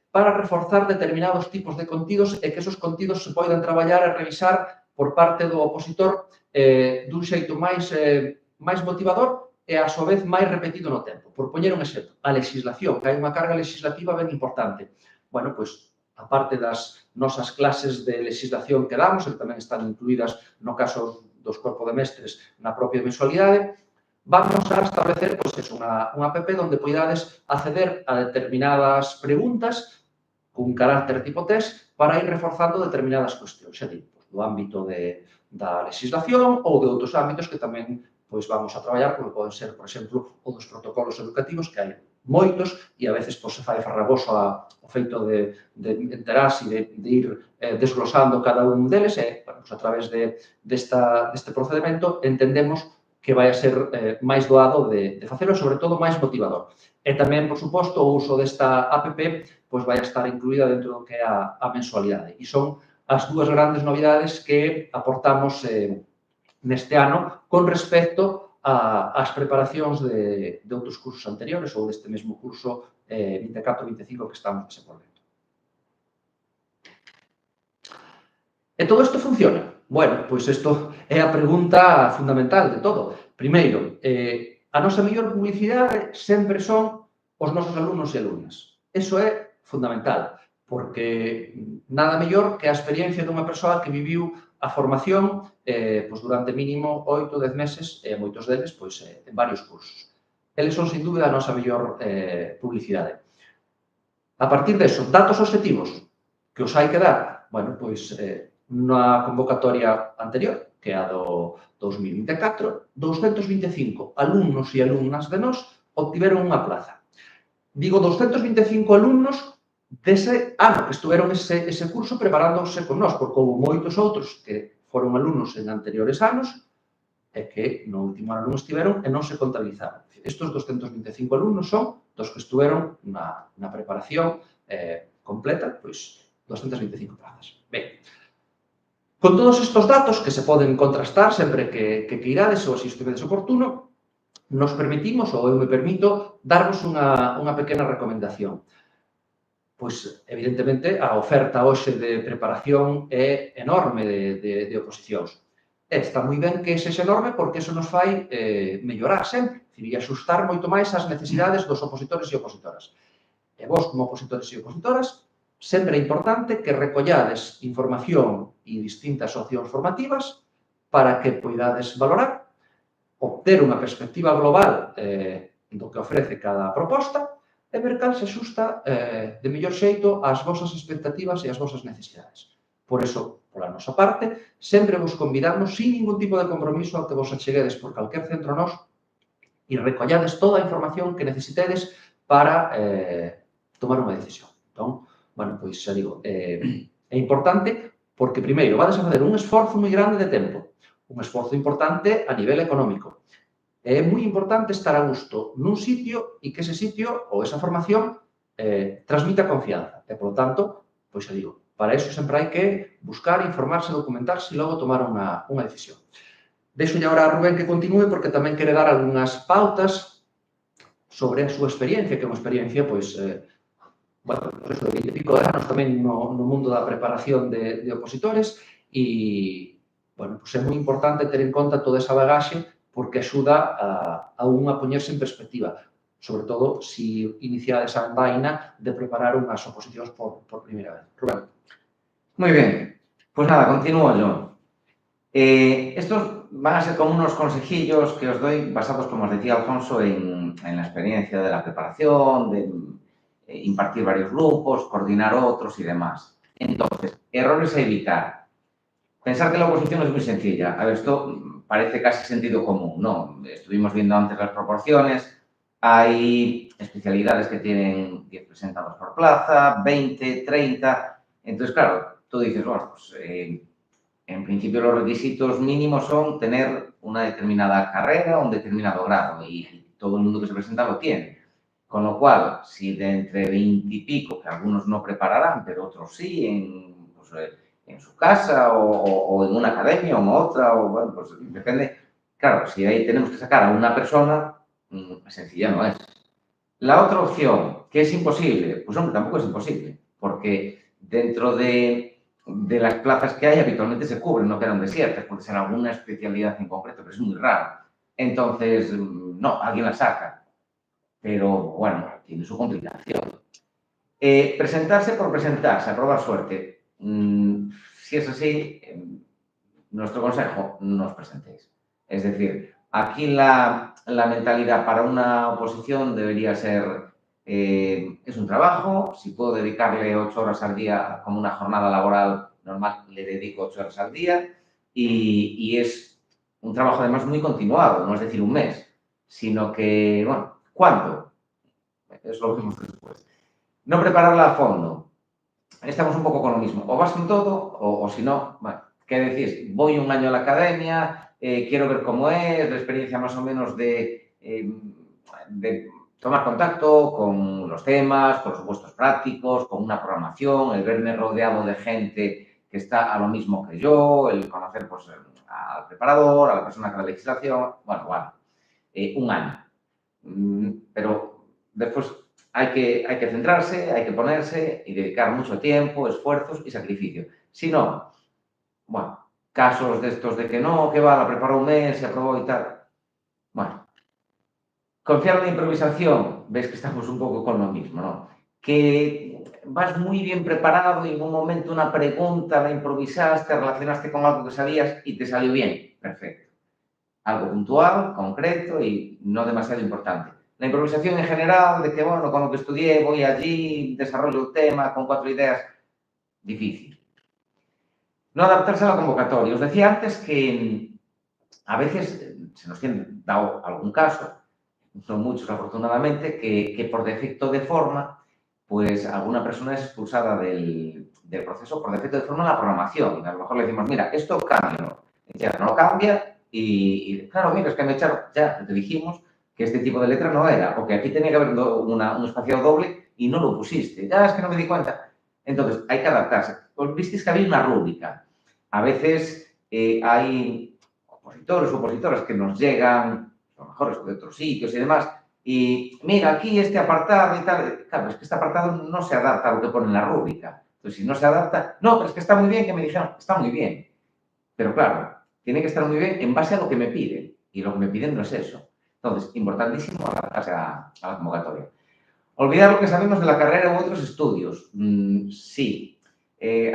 para reforzar determinados tipos de contidos e que esos contidos se poidan traballar e revisar por parte do opositor dun xeito máis motivador e, a súa vez, máis repetido no tempo. Por poñer un exemplo, a legislación, que hai unha carga legislativa ben importante. A parte das nosas clases de legislación que damos, que tamén están incluídas no caso dos corpos de mestres na propia mensualidade, vamos a establecer unha app onde poidades acceder a determinadas preguntas con carácter tipo test para ir reforzando determinadas cuestións, xa digo, do ámbito da legislación ou de outros ámbitos que tamén vamos a traballar, como poden ser, por exemplo, o dos protocolos educativos, que hai moitos e a veces se fai farragoso o feito de enterarse e de ir desglosando cada un deles e, a través deste procedimento, entendemos que vai a ser máis doado de facelo e, sobre todo, máis motivador. E tamén, por suposto, o uso desta app vai a estar incluída dentro do que é a mensualidade. E son as dúas grandes novidades que aportamos neste ano con respecto ás preparacións de outros cursos anteriores ou deste mesmo curso 24-25 que estamos desenvolvendo. E todo isto funciona? Isto é a pregunta fundamental de todo. Primeiro, a nosa mellor publicidade sempre son os nosos alumnos e alumnas. Iso é fundamental, porque nada mellor que a experiencia dunha persoa que viviu a formación durante mínimo 8 ou 10 meses, e moitos deles en varios cursos. Eles son, sin dúbida, a nosa mellor publicidade. A partir deso, datos objetivos que os hai que dar, na convocatoria anterior, que é a do 2024, 225 alumnos e alumnas de nós obtiveron unha plaza. Digo 225 alumnos dese ano que estuveron ese curso preparándose con nós, porque houve moitos outros que foron alumnos en anteriores anos e que no último ano non estiveron e non se contabilizaron. Estos 225 alumnos son dos que estuveron na preparación completa, 225 plazas. Ben, con todos estes datos que se poden contrastar sempre que queirades ou se estivedes oportuno, nos permitimos, ou eu me permito, darvos unha pequena recomendación. Evidentemente, a oferta hoxe de preparación é enorme de oposicións. Está moi ben que sexa enorme porque iso nos fai mellorar sempre e axustar moito máis as necesidades dos opositores e opositoras. E vos, como opositores e opositoras, sempre é importante que recollades información e distintas opcións formativas para que poidades valorar, obter unha perspectiva global do que ofrece cada proposta e ver cal se axusta de mellor xeito ás vosas expectativas e ás vosas necesidades. Por iso, pola nosa parte, sempre vos convidamos, sin ningún tipo de compromiso, a que vos acheguedes por calquer centro nos e recollades toda a información que necesitedes para tomar unha decisión. Entón, xa digo, é importante porque, primeiro, vades a facer un esforzo moi grande de tempo, un esforzo importante a nivel económico. É moi importante estar a gusto nun sitio e que ese sitio ou esa formación transmita confianza. E, polo tanto, xa digo, Para eso sempre hai que buscar, informarse, documentarse e logo tomar unha decisión. Deixo agora a Rubén que continúe porque tamén quere dar algunhas pautas sobre a súa experiencia, que é unha experiencia, pois, bueno, eso de 20 e pico de anos tamén no mundo da preparación de opositores e, bueno, pois é moi importante ter en conta toda esa bagaxe porque axuda a un a poñerse en perspectiva, sobre todo se iniciades a andaina de preparar unhas oposicións por primeira vez. Rubén.
Muy bien, pues nada, continúo yo. Estos van a ser como unos consejillos que os doy basados, como os decía Alfonso, en la experiencia de la preparación, de impartir varios grupos, coordinar otros y demás. Entonces, errores a evitar. Pensar que la oposición es muy sencilla. A ver, esto parece casi sentido común, ¿no? Estuvimos viendo antes las proporciones. Hay especialidades que tienen 10 presentados por plaza, 20, 30. Entonces, claro, tú dices, bueno, pues en principio los requisitos mínimos son tener una determinada carrera o un determinado grado y todo el mundo que se presenta lo tiene. Con lo cual, si de entre 20 y pico, que algunos no prepararán, pero otros sí, en su casa o en una academia o en otra, o bueno, pues depende. Claro, si ahí tenemos que sacar a una persona, sencilla no es. La otra opción, que es imposible, pues hombre, tampoco es imposible, porque dentro de las plazas que hay habitualmente se cubren, no quedan desiertas, puede ser alguna especialidad en concreto, pero es muy raro. Entonces, no, alguien la saca, pero bueno, tiene su complicación. Presentarse por presentarse, a probar suerte. Si es así, nuestro consejo, no os presentéis. Es decir, aquí la mentalidad para una oposición debería ser, es un trabajo, si puedo dedicarle 8 horas al día como una jornada laboral normal, le dedico 8 horas al día y es un trabajo además muy continuado, no es decir un mes, sino que, bueno, ¿cuánto? Eso lo vemos después. No prepararla a fondo. Estamos un poco con lo mismo. O vas con todo o si no, bueno, ¿qué decís? Voy un año a la academia, quiero ver cómo es, la experiencia más o menos de tomar contacto con los temas, con los supuestos prácticos, con una programación, el verme rodeado de gente que está a lo mismo que yo, el conocer pues, al preparador, a la persona que da legislación, bueno, un año. Pero después hay que centrarse, hay que ponerse y dedicar mucho tiempo, esfuerzos y sacrificio. Si no, bueno, casos de estos de que no, que va, la preparó un mes, se aprobó y tal. Bueno, confiar en la improvisación, ves que estamos un poco con lo mismo, ¿no? Que vas muy bien preparado y en un momento una pregunta la improvisaste, relacionaste con algo que sabías y te salió bien. Perfecto. Algo puntual, concreto y no demasiado importante. La improvisación en general, de que, bueno, con lo que estudié, voy allí, desarrollo el tema con 4 ideas, difícil. No adaptarse a la convocatoria. Os decía antes que a veces se nos tiene dado algún caso, son muchos afortunadamente, que por defecto de forma, pues alguna persona es expulsada del proceso por defecto de forma en la programación. Y a lo mejor le decimos, mira, esto cámbialo. Ya no lo cambia y claro, mira, es que me echaron, ya te dijimos que este tipo de letra no era, o que aquí tenía que haber un espacio doble y no lo pusiste. Ya es que no me di cuenta. Entonces, hay que adaptarse. Pues visteis que había una rúbrica. A veces hay opositores o opositoras que nos llegan, a lo mejor de otros sitios y demás, y mira, aquí este apartado y tal. Claro, es que este apartado no se adapta a lo que pone en la rúbrica. Entonces, si no se adapta, no, pero es que está muy bien que me dijeron, está muy bien. Pero claro, tiene que estar muy bien en base a lo que me piden. Y lo que me piden no es eso. Entonces, importantísimo adaptarse a la convocatoria. Olvidar lo que sabemos de la carrera u otros estudios. Sí.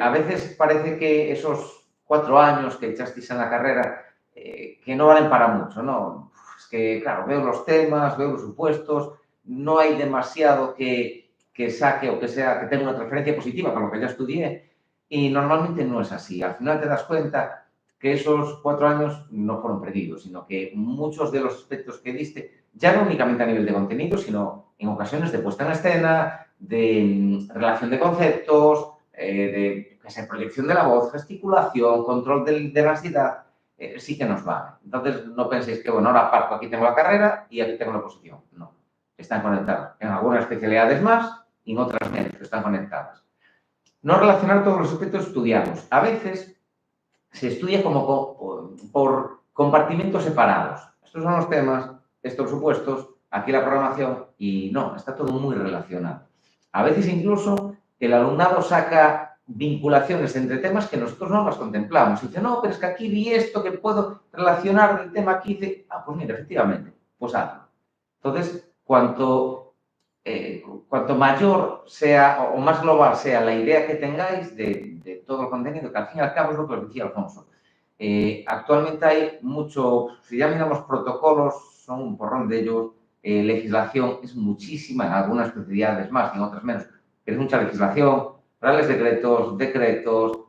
A veces parece que esos 4 años que echasteis en la carrera que no valen para mucho, ¿no? Es que, claro, veo los temas, veo los supuestos, no hay demasiado que saque o que tenga una transferencia positiva con lo que ya estudié y normalmente no es así. Al final te das cuenta que esos 4 años no fueron perdidos, sino que muchos de los aspectos que diste, ya no únicamente a nivel de contenido, sino en ocasiones de puesta en escena, de relación de conceptos, de proyección de la voz, gesticulación, control de la ansiedad, sí que nos vale. Entonces, no penséis que, bueno, ahora parto, aquí tengo la carrera y aquí tengo la oposición. No, están conectadas. En algunas especialidades más y en otras menos, están conectadas. no relacionar todos los aspectos estudiados. A veces se estudia como por compartimentos separados. Estos son los temas, estos supuestos, aquí la programación, y no, está todo muy relacionado. A veces incluso el alumnado saca vinculaciones entre temas que nosotros no las contemplamos. Y dice, no, pero es que aquí vi esto que puedo relacionar del tema aquí. Dice, pues mira, efectivamente, pues hazlo. Entonces, cuanto mayor sea o más global sea la idea que tengáis de todo el contenido, que al fin y al cabo es lo que os decía Alfonso. Actualmente hay mucho, si ya miramos protocolos, son un porrón de ellos, legislación es muchísima, en algunas especialidades más, en otras menos, pero es mucha legislación, reales decretos,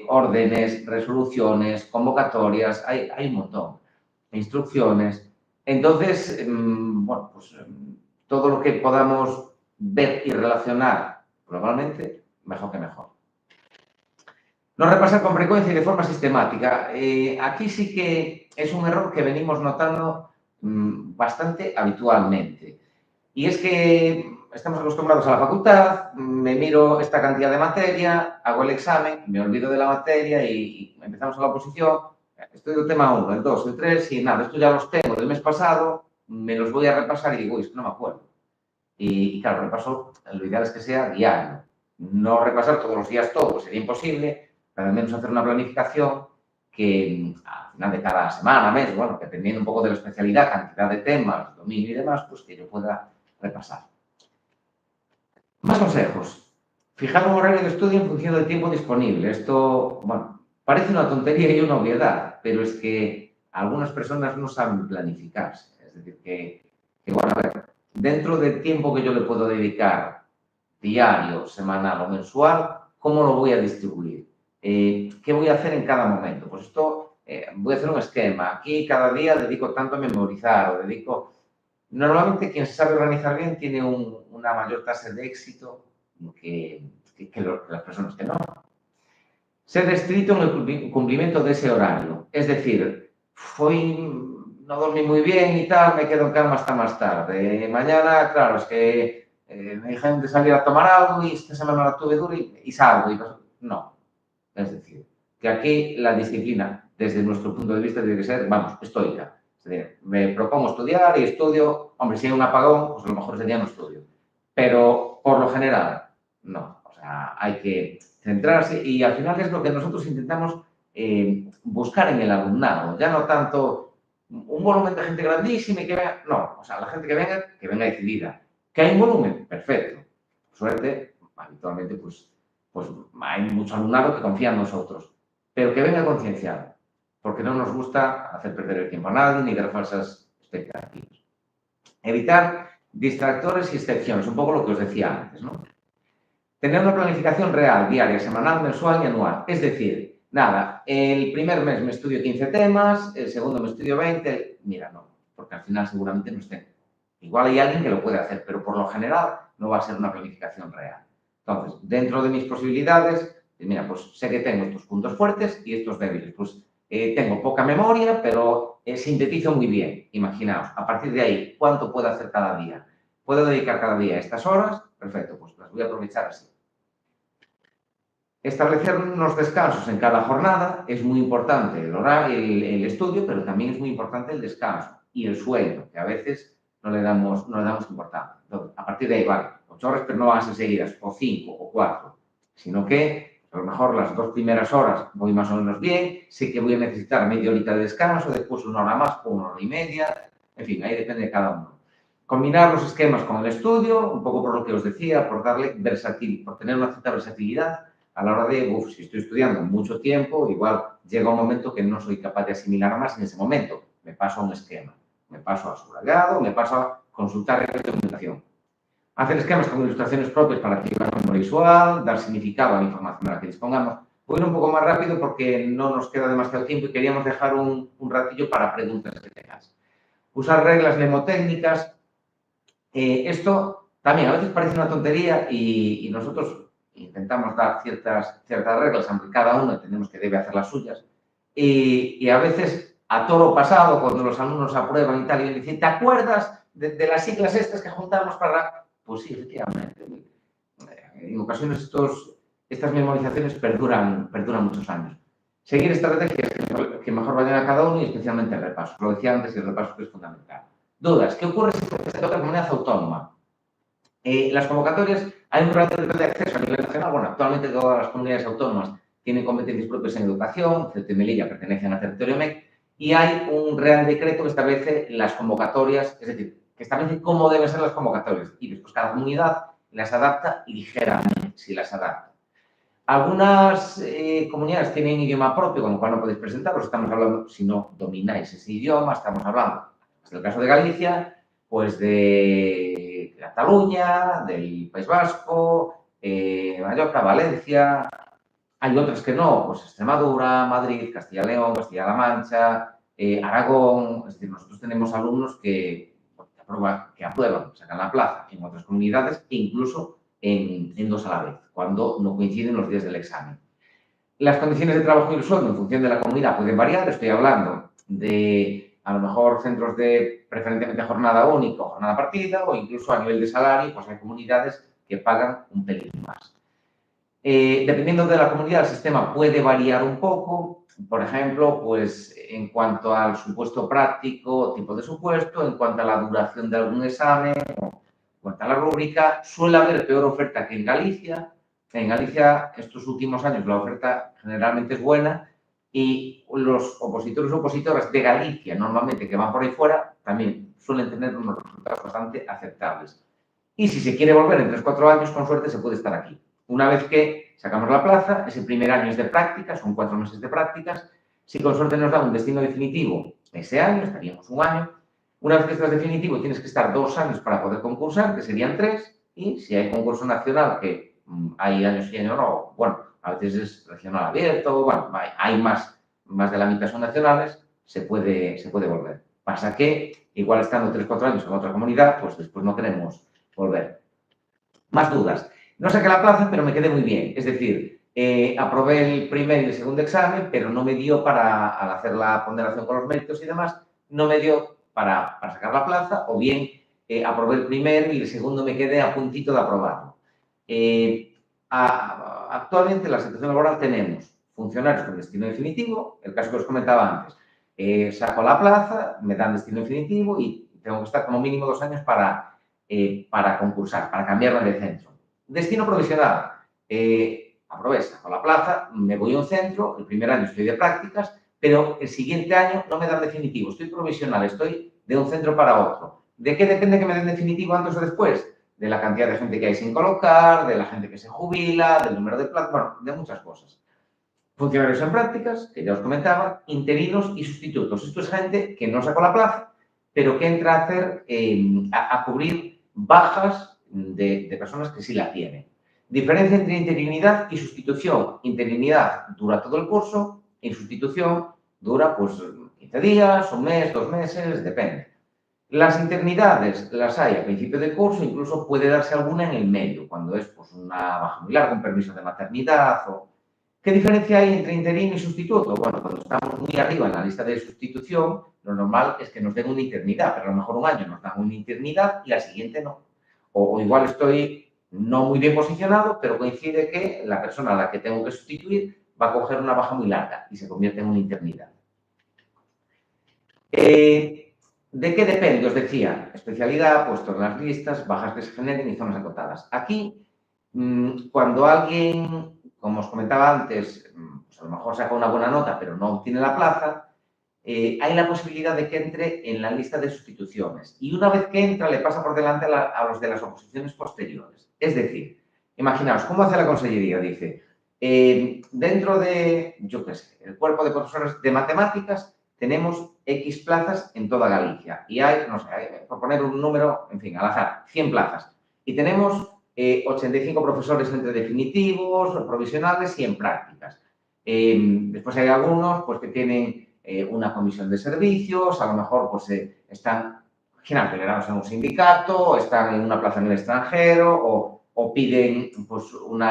órdenes, resoluciones, convocatorias, hay un montón, instrucciones. Entonces, bueno, pues todo lo que podamos ver y relacionar globalmente, mejor que mejor. No repasar con frecuencia y de forma sistemática. Aquí sí que es un error que venimos notando bastante habitualmente. Y es que estamos acostumbrados a la facultad, me miro esta cantidad de materia, hago el examen, me olvido de la materia y empezamos a la oposición, estudio el tema 1, el 2, el 3 y nada, esto ya los tengo del mes pasado, me los voy a repasar y digo, uy, es que no me acuerdo. Y claro, repaso, lo ideal es que sea diario. No repasar todos los días todo, sería imposible, pero al menos hacer una planificación que al final de cada semana, mes, bueno, dependiendo un poco de la especialidad, cantidad de temas, dominio y demás, pues que yo pueda repasar. Más consejos. Fijar un horario de estudio en función del tiempo disponible. Esto, bueno, parece una tontería y una obviedad, pero es que algunas personas no saben planificarse. Es decir, bueno, a ver, dentro del tiempo que yo le puedo dedicar diario, semanal o mensual, ¿cómo lo voy a distribuir? ¿Qué voy a hacer en cada momento? Pues esto, voy a hacer un esquema. Aquí cada día dedico tanto a memorizar o dedico... Normalmente quien se sabe organizar bien tiene una mayor tasa de éxito que las personas que no. Ser estricto en el cumplimiento de ese horario. Es decir, no dormí muy bien y tal, me quedo en cama hasta más tarde. Mañana, claro, es que me dijeron de salir a tomar algo y esta semana la tuve dura y salgo. No. Es decir, que aquí la disciplina, desde nuestro punto de vista, tiene que ser, vamos, estoica. Es decir, me propongo estudiar y estudio. Hombre, si hay un apagón, pues a lo mejor ese día no estudio. Pero, por lo general, no. O sea, hay que centrarse y al final es lo que nosotros intentamos buscar en el alumnado. Ya no tanto un volumen de gente grandísima y que venga... No, o sea, la gente que venga decidida. ¿Que hay un volumen? Perfecto. Por suerte, habitualmente, pues hay mucho alumnado que confía en nosotros, pero que venga concienciado, porque no nos gusta hacer perder el tiempo a nadie ni dar falsas expectativas. Evitar distractores y excepciones, un poco lo que os decía antes, ¿no? Tener una planificación real, diaria, semanal, mensual y anual. Es decir, nada, el primer mes me estudio 15 temas, el segundo me estudio 20, mira, no, porque al final seguramente no estén. Igual hay alguien que lo puede hacer, pero por lo general no va a ser una planificación real. Entonces, dentro de mis posibilidades, mira, pues sé que tengo estos puntos fuertes y estos débiles. Pues tengo poca memoria, pero sintetizo muy bien. Imaginaos, a partir de ahí, ¿cuánto puedo hacer cada día? ¿Puedo dedicar cada día estas horas? Perfecto, pues las voy a aprovechar así. Establecer unos descansos en cada jornada es muy importante. El horario, el estudio, pero también es muy importante el descanso y el sueño, que a veces no le damos importancia. Entonces, a partir de ahí, vale, 8 horas, pero no van a ser seguidas, o 5 o 4, sino que a lo mejor las 2 primeras horas voy más o menos bien, sé que voy a necesitar media horita de descanso, después 1 hora más o 1 hora y media, en fin, ahí depende de cada uno. Combinar los esquemas con el estudio, un poco por lo que os decía, por tener una cierta versatilidad a la hora de, si estoy estudiando mucho tiempo, igual llega un momento que no soy capaz de asimilar más en ese momento. Me paso a un esquema, me paso a subrayado, me paso a consultar documentación. Hacer esquemas con ilustraciones propias para activar la memoria visual, dar significado a la información a la que dispongamos. Voy a ir un poco más rápido porque no nos queda demasiado tiempo y queríamos dejar un ratillo para preguntas que tengas. Usar reglas mnemotécnicas. Esto también a veces parece una tontería y nosotros intentamos dar ciertas reglas, aunque cada uno entendemos que debe hacer las suyas. Y a veces, a toro pasado, cuando los alumnos aprueban y tal, y dicen, ¿te acuerdas de las siglas estas que juntamos para...? Pues sí, efectivamente. En ocasiones estos estas memorizaciones perduran muchos años. Seguir estrategias que mejor vayan a cada uno y especialmente el repaso. Lo decía antes, el repaso que es fundamental. Dudas. ¿Qué ocurre si se toca comunidad autónoma? Las convocatorias, hay un grado de acceso a nivel nacional. Bueno, actualmente todas las comunidades autónomas tienen competencias propias en educación, Ceuta y Melilla pertenecen al territorio MEC, y hay un Real Decreto que establece las convocatorias, es decir, que establece cómo deben ser las convocatorias, y después cada comunidad las adapta ligeramente, si las adapta. Algunas comunidades tienen idioma propio, con lo cual no podéis presentaros. Estamos hablando, si no domináis ese idioma, estamos hablando, en el caso de Galicia, pues de Cataluña, del País Vasco, Mallorca, Valencia. Hay otras que no, pues Extremadura, Madrid, Castilla y León, Castilla-La Mancha, Aragón. Es decir, nosotros tenemos alumnos que aprueban, sacan la plaza en otras comunidades e incluso en dos a la vez, cuando no coinciden los días del examen. Las condiciones de trabajo y el sueldo en función de la comunidad pueden variar. Estoy hablando de, a lo mejor, centros de preferentemente jornada única o jornada partida, o incluso a nivel de salario, pues hay comunidades que pagan un pelín más. Dependiendo de la comunidad, el sistema puede variar un poco. Por ejemplo, pues en cuanto al supuesto práctico, tipo de supuesto, en cuanto a la duración de algún examen, en cuanto a la rúbrica, suele haber peor oferta que en Galicia. En Galicia, estos últimos años, la oferta generalmente es buena y los opositores o opositoras de Galicia, normalmente que van por ahí fuera, también suelen tener unos resultados bastante aceptables. Y si se quiere volver en 3 o 4 años, con suerte se puede estar aquí. Una vez que sacamos la plaza, ese primer año es de prácticas, son 4 meses de prácticas. Si con suerte nos da un destino definitivo ese año, estaríamos un año. Una vez que estás definitivo, tienes que estar 2 años para poder concursar, que serían 3. Y si hay concurso nacional, que hay años y años no, bueno, a veces es regional abierto, bueno, hay más de la mitad son nacionales, se puede volver. Pasa que, igual estando 3 o 4 años en otra comunidad, pues después no queremos volver. Más dudas. No saqué la plaza, pero me quedé muy bien. Es decir, aprobé el primer y el segundo examen, pero no me dio para, al hacer la ponderación con los méritos y demás, no me dio para sacar la plaza, o bien aprobé el primero y el segundo me quedé a puntito de aprobarlo. Actualmente en la situación laboral tenemos funcionarios con destino definitivo, el caso que os comentaba antes. Saco la plaza, me dan destino definitivo y tengo que estar como mínimo 2 años para concursar, para cambiarme de centro. Destino provisional. Aprobé, saco la plaza, me voy a un centro, el primer año estoy de prácticas, pero el siguiente año no me dan definitivo, estoy provisional, estoy de un centro para otro. ¿De qué depende que me den definitivo antes o después? De la cantidad de gente que hay sin colocar, de la gente que se jubila, del número de plazas, bueno, de muchas cosas. Funcionarios en prácticas, que ya os comentaba, interinos y sustitutos. Esto es gente que no sacó la plaza, pero que entra a hacer, a cubrir bajas de personas que sí la tienen. Diferencia entre interinidad y sustitución. Interinidad dura todo el curso y sustitución dura pues 15 días, un mes, 2 meses, depende. Las interinidades las hay a principio del curso, incluso puede darse alguna en el medio, cuando es pues, una baja muy larga, un permiso de maternidad. ¿Qué diferencia hay entre interino y sustituto? Bueno, cuando estamos muy arriba en la lista de sustitución, lo normal es que nos den una interinidad, pero a lo mejor un año nos dan una interinidad y la siguiente no. O igual estoy no muy bien posicionado, pero coincide que la persona a la que tengo que sustituir va a coger una baja muy larga y se convierte en una interinidad. ¿De qué depende? Os decía, especialidad, puesto en las listas, bajas que se generen y zonas acotadas. Aquí, cuando alguien, como os comentaba antes, pues a lo mejor saca una buena nota, pero no obtiene la plaza, hay la posibilidad de que entre en la lista de sustituciones. Y una vez que entra, le pasa por delante a los de las oposiciones posteriores. Es decir, imaginaos, ¿cómo hace la consellería? Dice, dentro de, yo qué sé, el cuerpo de profesores de matemáticas, tenemos X plazas en toda Galicia. Y hay, no sé, por poner un número, en fin, al azar, 100 plazas. Y tenemos 85 profesores entre definitivos, provisionales y en prácticas. Después hay algunos pues, que tienen una comisión de servicios, a lo mejor pues, están federados en un sindicato, están en una plaza en el extranjero o piden pues, un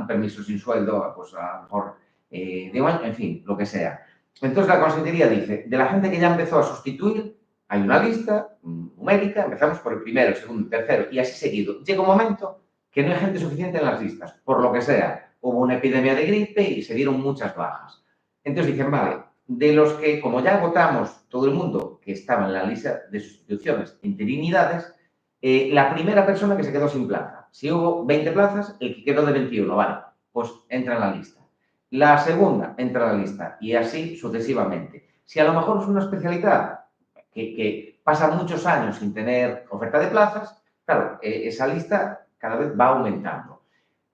permiso sin sueldo, pues a lo mejor de un año, en fin, lo que sea. Entonces la consellería dice, de la gente que ya empezó a sustituir, hay una lista numérica, empezamos por el primero, el segundo, el tercero y así seguido. Llega un momento que no hay gente suficiente en las listas, por lo que sea, hubo una epidemia de gripe y se dieron muchas bajas. Entonces dicen, vale, de los que, como ya agotamos todo el mundo que estaba en la lista de sustituciones e interinidades, la primera persona que se quedó sin plaza. Si hubo 20 plazas, el que quedó de 21, vale, pues entra en la lista. La segunda entra en la lista y así sucesivamente. Si a lo mejor es una especialidad que pasa muchos años sin tener oferta de plazas, claro, esa lista cada vez va aumentando.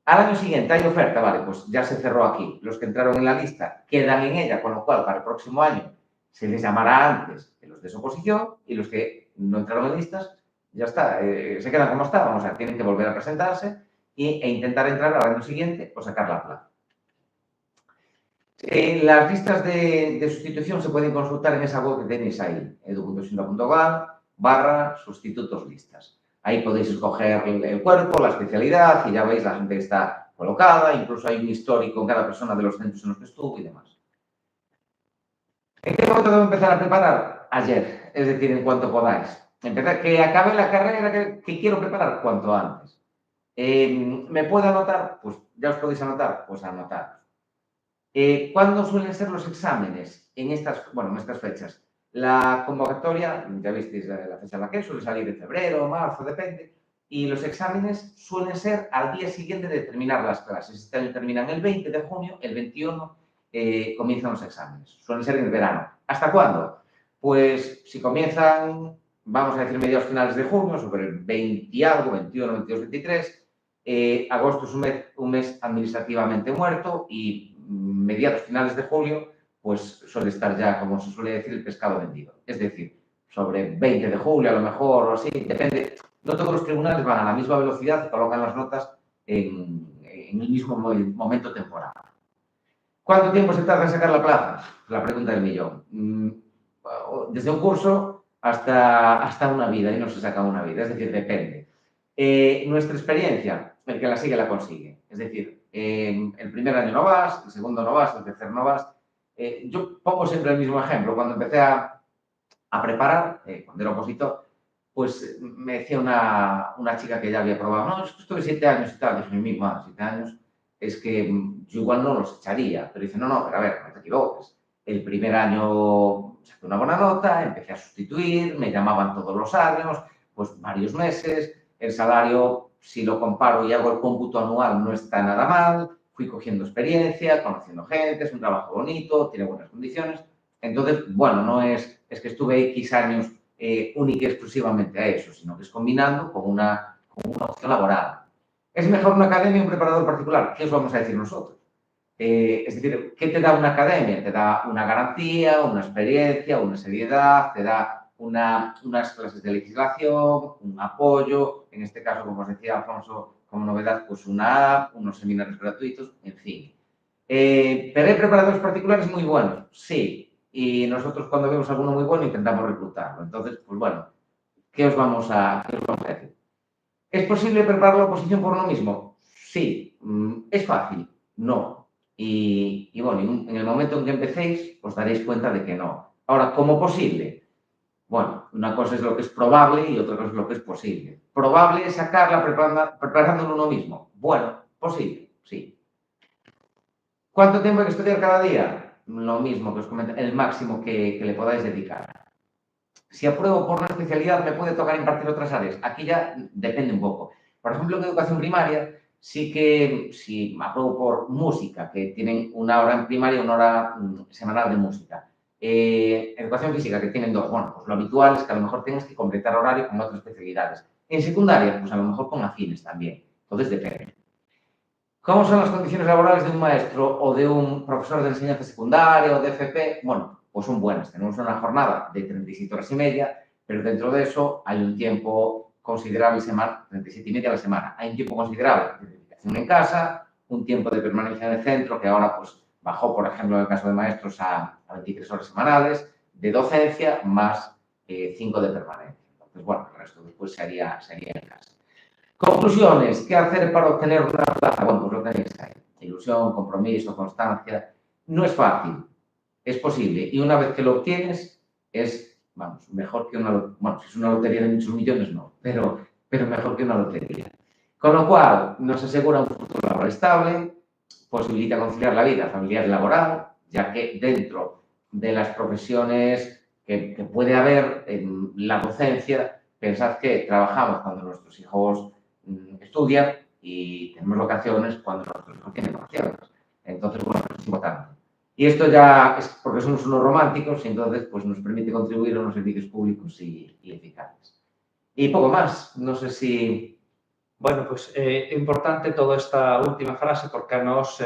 Al año siguiente hay oferta, vale, pues ya se cerró aquí. Los que entraron en la lista quedan en ella, con lo cual para el próximo año se les llamará antes que los de su oposición y los que no entraron en listas, ya está, se quedan como estaban, o sea, tienen que volver a presentarse e intentar entrar al año siguiente o sacar la plaza. Las listas de sustitución se pueden consultar en esa web que tenéis ahí, edu.sinda.gal/sustitutos listas. Ahí podéis escoger el cuerpo, la especialidad y ya veis la gente que está colocada, incluso hay un histórico en cada persona de los centros en los que estuvo y demás. ¿En qué momento debo empezar a preparar? Ayer, es decir, en cuanto podáis. Empezar, que acabe la carrera que quiero preparar cuanto antes. ¿Me puedo anotar? Pues ya os podéis anotar, pues anotar. ¿Cuándo suelen ser los exámenes? En estas fechas. La convocatoria, ya visteis la fecha en la que suele salir en febrero, marzo, depende. Y los exámenes suelen ser al día siguiente de terminar las clases. Este año terminan el 20 de junio, el 21 comienzan los exámenes. Suelen ser en el verano. ¿Hasta cuándo? Pues si comienzan, vamos a decir, mediados finales de junio, sobre el 20 y algo, 21, 22, 23. Agosto es un mes administrativamente muerto y mediados finales de julio, pues suele estar ya, como se suele decir, el pescado vendido. Es decir, sobre 20 de julio a lo mejor o así, depende. No todos los tribunales van a la misma velocidad y colocan las notas en el mismo momento temporal. ¿Cuánto tiempo se tarda en sacar la plaza? La pregunta del millón. Desde un curso hasta una vida, y no se saca una vida, es decir, depende. Nuestra experiencia, el que la sigue la consigue. Es decir, el primer año no vas, el segundo no vas, el tercero no vas. Yo pongo siempre el mismo ejemplo. Cuando empecé a preparar, cuando era opositor, pues me decía una chica que ya había probado, no, es que estuve 7 años y tal. Dije, mi madre, 7 años, es que yo igual no los echaría. Pero dice, no, pero a ver, no te equivoques. El primer año saqué una buena nota, empecé a sustituir, me llamaban todos los años, pues varios meses. El salario, si lo comparo y hago el cómputo anual, no está nada mal. Fui cogiendo experiencia, conociendo gente, es un trabajo bonito, tiene buenas condiciones. Entonces, bueno, no es que estuve X años única y exclusivamente a eso, sino que es combinando con una opción laboral. ¿Es mejor una academia o un preparador particular? ¿Qué os vamos a decir nosotros? Es decir, ¿qué te da una academia? Te da una garantía, una experiencia, una seriedad, te da unas clases de legislación, un apoyo, en este caso, como os decía Alfonso, como novedad, pues una app, unos seminarios gratuitos, en fin. ¿Pero hay preparadores particulares muy buenos? Sí. Y nosotros cuando vemos alguno muy bueno intentamos reclutarlo. Entonces, pues bueno, ¿qué os vamos a decir? ¿Es posible preparar la oposición por uno mismo? Sí. ¿Es fácil? No. Y bueno, en el momento en que empecéis, os daréis cuenta de que no. Ahora, ¿cómo posible? Bueno, una cosa es lo que es probable y otra cosa es lo que es posible. ¿Probable es sacarla preparándolo uno mismo? Bueno, posible, sí. ¿Cuánto tiempo hay que estudiar cada día? Lo mismo que os comenté, el máximo que le podáis dedicar. Si apruebo por una especialidad, ¿me puede tocar impartir otras áreas? Aquí ya depende un poco. Por ejemplo, en educación primaria, sí que si apruebo por música, que tienen una hora en primaria y una hora semanal de música. Educación física, que tienen 2. Bueno, pues lo habitual es que a lo mejor tengas que completar horario con otras especialidades. En secundaria, pues a lo mejor con afines también. Entonces depende. ¿Cómo son las condiciones laborales de un maestro o de un profesor de enseñanza secundaria o de FP? Bueno, pues son buenas. Tenemos una jornada de 37 horas y media, pero dentro de eso hay un tiempo considerable, 37 y media a la semana. Hay un tiempo considerable de dedicación en casa, un tiempo de permanencia en el centro, que ahora pues bajó, por ejemplo, en el caso de maestros, a 23 horas semanales, de docencia más 5 de permanencia. Entonces, bueno, el resto después se haría en casa. Conclusiones. ¿Qué hacer para obtener una plaza? Bueno, pues lo tenéis ahí. Ilusión, compromiso, constancia. No es fácil, es posible. Y una vez que lo obtienes, es, vamos, mejor que una... Bueno, si es una lotería de muchos millones, no, pero mejor que una lotería. Con lo cual, nos asegura un futuro laboral estable, posibilita conciliar la vida familiar y laboral, ya que dentro de las profesiones que puede haber en la docencia, pensad que trabajamos cuando nuestros hijos estudian y tenemos vacaciones cuando nuestros hijos tienen vacaciones. Entonces, bueno, es importante. Y esto ya es porque somos unos románticos y entonces pues, nos permite contribuir a unos servicios públicos y eficaces. Y poco más, no sé si...
Bueno, pues é importante toda esta última frase porque a nós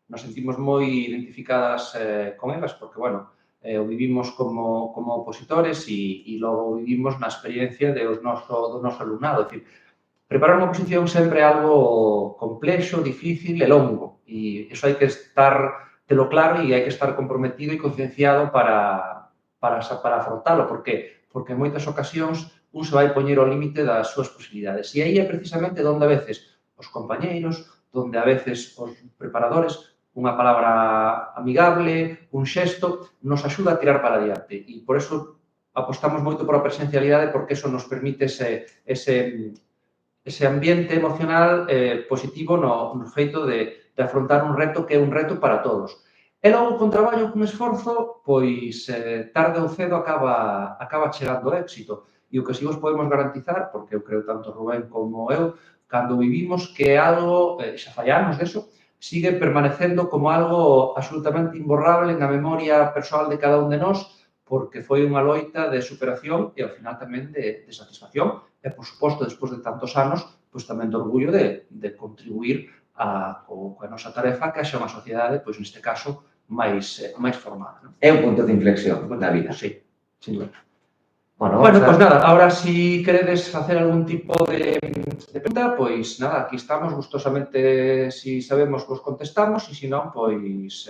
nos sentimos moi identificadas con elas porque, bueno, o vivimos como opositores e logo vivimos na experiencia do noso alumnado. É dicir, preparar unha oposición sempre é algo complexo, difícil e longo e iso hai que telo claro e hai que estar comprometido e concienciado para afrontalo. Por que? Porque en moitas ocasións un se vai poñer ao límite das súas posibilidades. E aí é precisamente onde a veces os compañeiros, onde a veces os preparadores, unha palabra amigable, un xesto, nos axuda a tirar para adiante. E por eso apostamos moito por a presencialidade porque eso nos permite ese ambiente emocional positivo no feito de afrontar un reto que é un reto para todos. E logo, con traballo, con esforzo, pois tarde ou cedo acaba chegando o éxito. E o que si vos podemos garantizar, porque eu creo tanto Rubén como eu, cando vivimos que algo, xa fai anos deso, sigue permanecendo como algo absolutamente imborrable na memoria persoal de cada un de nós, porque foi unha loita de superación e, ao final, tamén de satisfacción. E, por suposto, despois de tantos anos, pois tamén de orgullo de contribuir coa nosa tarefa que haxa unha sociedade, pois neste caso, máis formada.
É un punto de inflexión da vida.
Sí, sin dúbida.
Bueno,
pois nada, ahora si queredes facer algún tipo de pregunta, pois nada, aquí estamos, gustosamente, si sabemos, vos contestamos, e se non, pois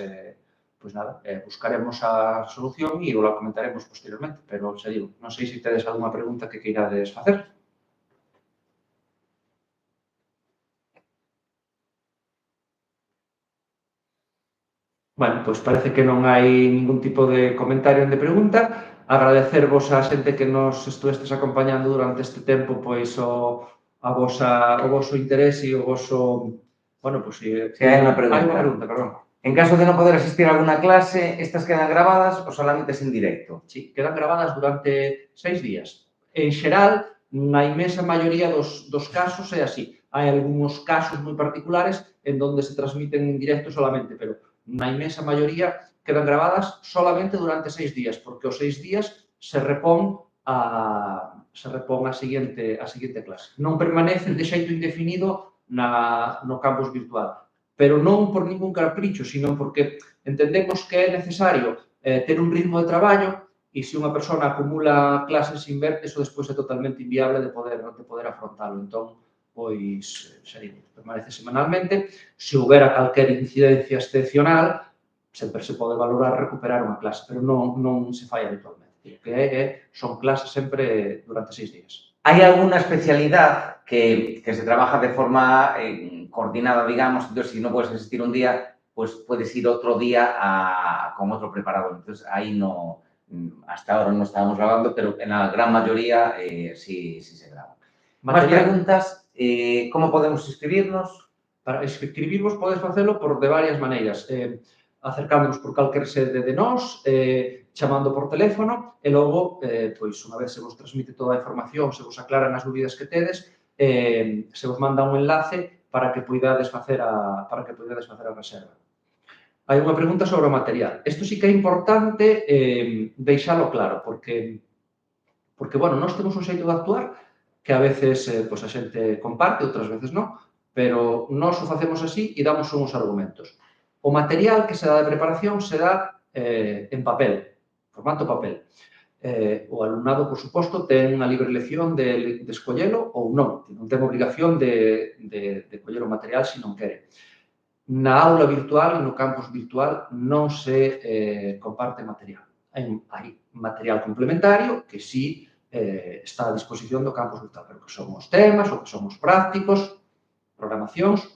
nada, buscaremos a solución e o comentaremos posteriormente, pero xa digo, non sei se tedes algunha pregunta que queirades facer. Bueno, pois parece que non hai ningún tipo de comentario de pregunta. Agradecervos a xente que nos estuestes acompañando durante este tempo, pois o voso interés e o voso... Bueno, pois si...
hai unha pregunta.
Hai unha pregunta, perdón.
En caso de non poder asistir a alguna clase, estas quedan grabadas ou solamente en directo?
Sí, quedan grabadas durante 6 días. En xeral, na inmensa maioría dos casos é así. Hai algúns casos moi particulares en donde se transmiten en directo solamente, pero na inmensa maioría quedan grabadas solamente durante 6 días, porque os 6 días se repón a seguinte clase. Non permanecen de xeito indefinido no campus virtual, pero non por ningún capricho, sino porque entendemos que é necesario ter un ritmo de traballo e se unha persona acumula clases sin ver, eso despois é totalmente inviable de poder afrontalo. Entón, pois, xa digo, permanece semanalmente. Se houbera calquer incidencia excepcional, sempre se pode valorar recuperar unha clase, pero non se fai habitualmente. O que son clases sempre durante 6 días.
Hai algunha especialidade que se trabaja de forma coordinada, digamos, entonces, si non podes asistir un día, pues puedes ir otro día con otro preparador. Entonces, ahí no, hasta ahora no estábamos grabando, pero en la gran mayoría sí se graba. Más preguntas, ¿cómo podemos inscribirnos?
Para inscribirvos podes facelo de varias maneiras. Acercándonos por calquer sede de nós, chamando por teléfono e logo, pois, unha vez se vos transmite toda a información, se vos aclaran as dúbidas que tedes, se vos manda un enlace para que poidades facer a reserva. Hai unha pregunta sobre o material. Isto sí que é importante deixalo claro, porque, bueno, nós temos un xeito de actuar que a veces pois a xente comparte, outras veces non, pero nós o facemos así e damos uns argumentos. O material que se dá de preparación se dá en papel, formato papel. O alumnado, por suposto, ten unha libre elección de escollelo ou non. Non ten obligación de coller o material se non quere. Na aula virtual e no campus virtual non se comparte material. Hai material complementario que sí está a disposición do campus virtual, pero que son os temas, o que son os prácticos, programacións,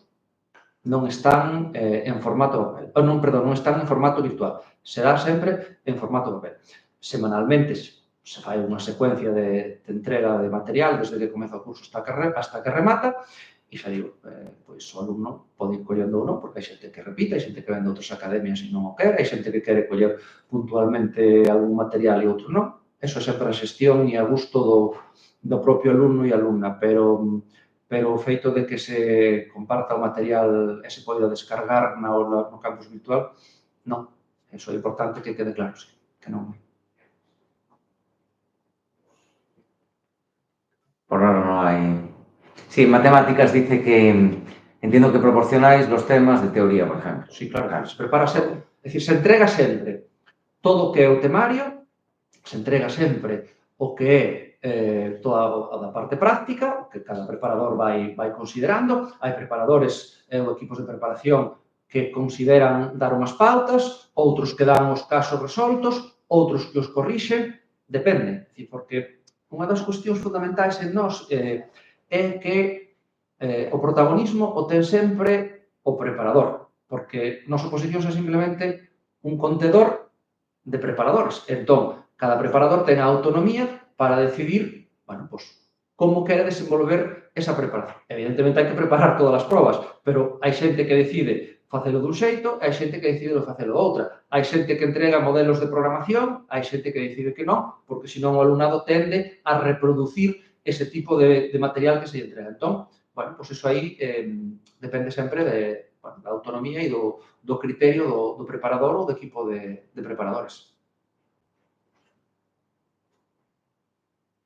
non están en formato papel. Non están en formato virtual. Será sempre en formato papel. Semanalmente se fai unha secuencia de entrega de material desde que comeza o curso hasta que remata e xa digo, pois o alumno pode ir collendo ou non, porque hai xente que repite, hai xente que ven de outras academias e non o quere, hai xente que quere coller puntualmente algún material e outro non. Eso é sempre a xestión e a gusto do propio alumno e alumna, pero o feito de que se comparta o material e se poida descargar no campus virtual, non. Eso é importante que quede claro, sí, que non.
Por ahora no hay. Sí, matemáticas dice que entiendo que proporcionáis los temas de teoría, por ejemplo.
Sí, claro. Se prepara sempre, é dicir, se entrega sempre todo o que é o temario, se entrega sempre o que é toda a da parte práctica, que cada preparador vai considerando. Hai preparadores ou equipos de preparación que consideran dar unhas pautas, outros que dan os casos resoltos, outros que os corrixen, depende. É dicir, porque unha das cuestións fundamentais en nós é que o protagonismo o ten sempre o preparador, porque nos oposicións é simplemente un contedor de preparadores. Entón, cada preparador ten a autonomía para decidir, bueno, pues, como quere desenvolver esa preparación. Evidentemente, hai que preparar todas as probas, pero hai xente que decide facelo dun xeito, hai xente que decide facelo outra. Hai xente que entrega modelos de programación, hai xente que decide que non, porque senón o alumnado tende a reproducir ese tipo de material que se entrega. Entón, bueno, pues eso aí depende sempre da autonomía e do criterio do preparador ou do equipo de preparadores.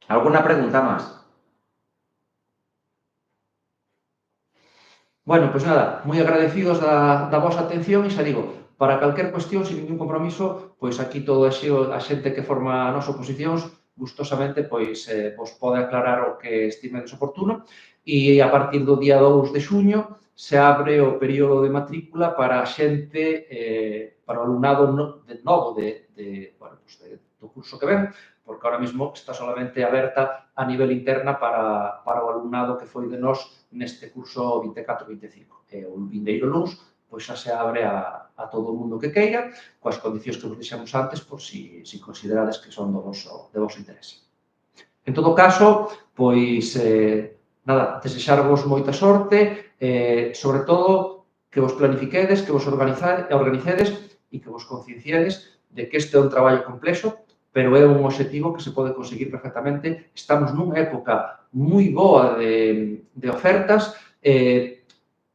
¿Alguna pregunta más?
Bueno, pois nada, moi agradecidos da vosa atención e xa digo, para calquer cuestión, sin ningún compromiso, pois aquí todo a xente que forma a nosa oposicións, gustosamente, pois vos pode aclarar o que estimedes oportuno e a partir do día 2 de xuño se abre o período de matrícula para a xente, para o alumnado novo do curso que ven, porque ahora mesmo está solamente aberta a nivel interna para o alumnado que foi de nós neste curso 24-25. E o vindeiro luns, pois xa se abre a todo o mundo que queira, coas condicións que vos dixemos antes, por si considerades que son de vosso interese. En todo caso, pois, nada, desexarvos moita sorte, sobre todo que vos planifiquedes, que vos organicedes e que vos concienciedes de que este é un traballo complexo, pero é un objetivo que se pode conseguir perfectamente. Estamos nunha época moi boa de ofertas,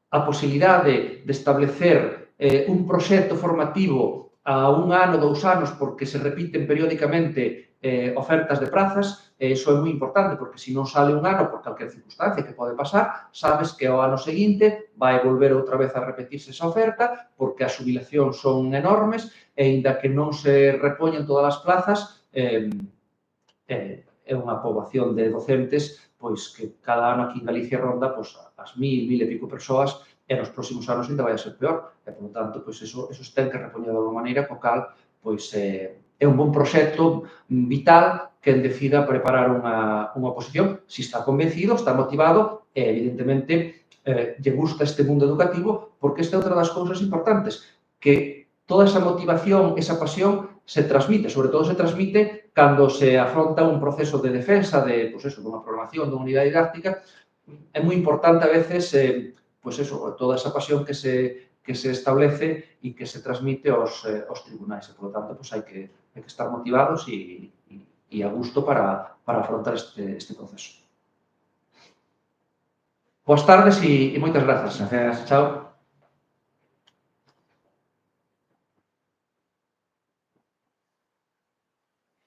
a posibilidade de establecer un proxecto formativo a un ano, 2 anos, porque se repiten periódicamente ofertas de prazas, iso é moi importante, porque se non sale un ano por calquer circunstancia que pode pasar, sabes que ao ano seguinte vai volver outra vez a repetirse esa oferta, porque as xubilacións son enormes, e inda que non se repoñen todas as plazas, é unha poboación de docentes pois que cada ano aquí en Galicia ronda pois, as 1.000 e pico persoas e nos próximos anos ainda vai a ser peor. E, por lo tanto, pois, eso se ten que repoñer de alguma maneira, co cal pois, é un bon proxecto vital que decida preparar unha oposición, se está convencido, está motivado e, evidentemente, lle gusta este mundo educativo, porque esta é outra das cousas importantes, que toda esa motivación, esa pasión, se transmite, sobre todo se transmite cando se afronta un proceso de defensa de, pois eso, dunha programación, dunha unidade didáctica. É moi importante a veces, pois eso, toda esa pasión que se establece e que se transmite aos tribunais. E, por lo tanto, pois hai que estar motivados e a gusto para afrontar este proceso. Boas tardes e moitas grazas.
Gracias.
Chao.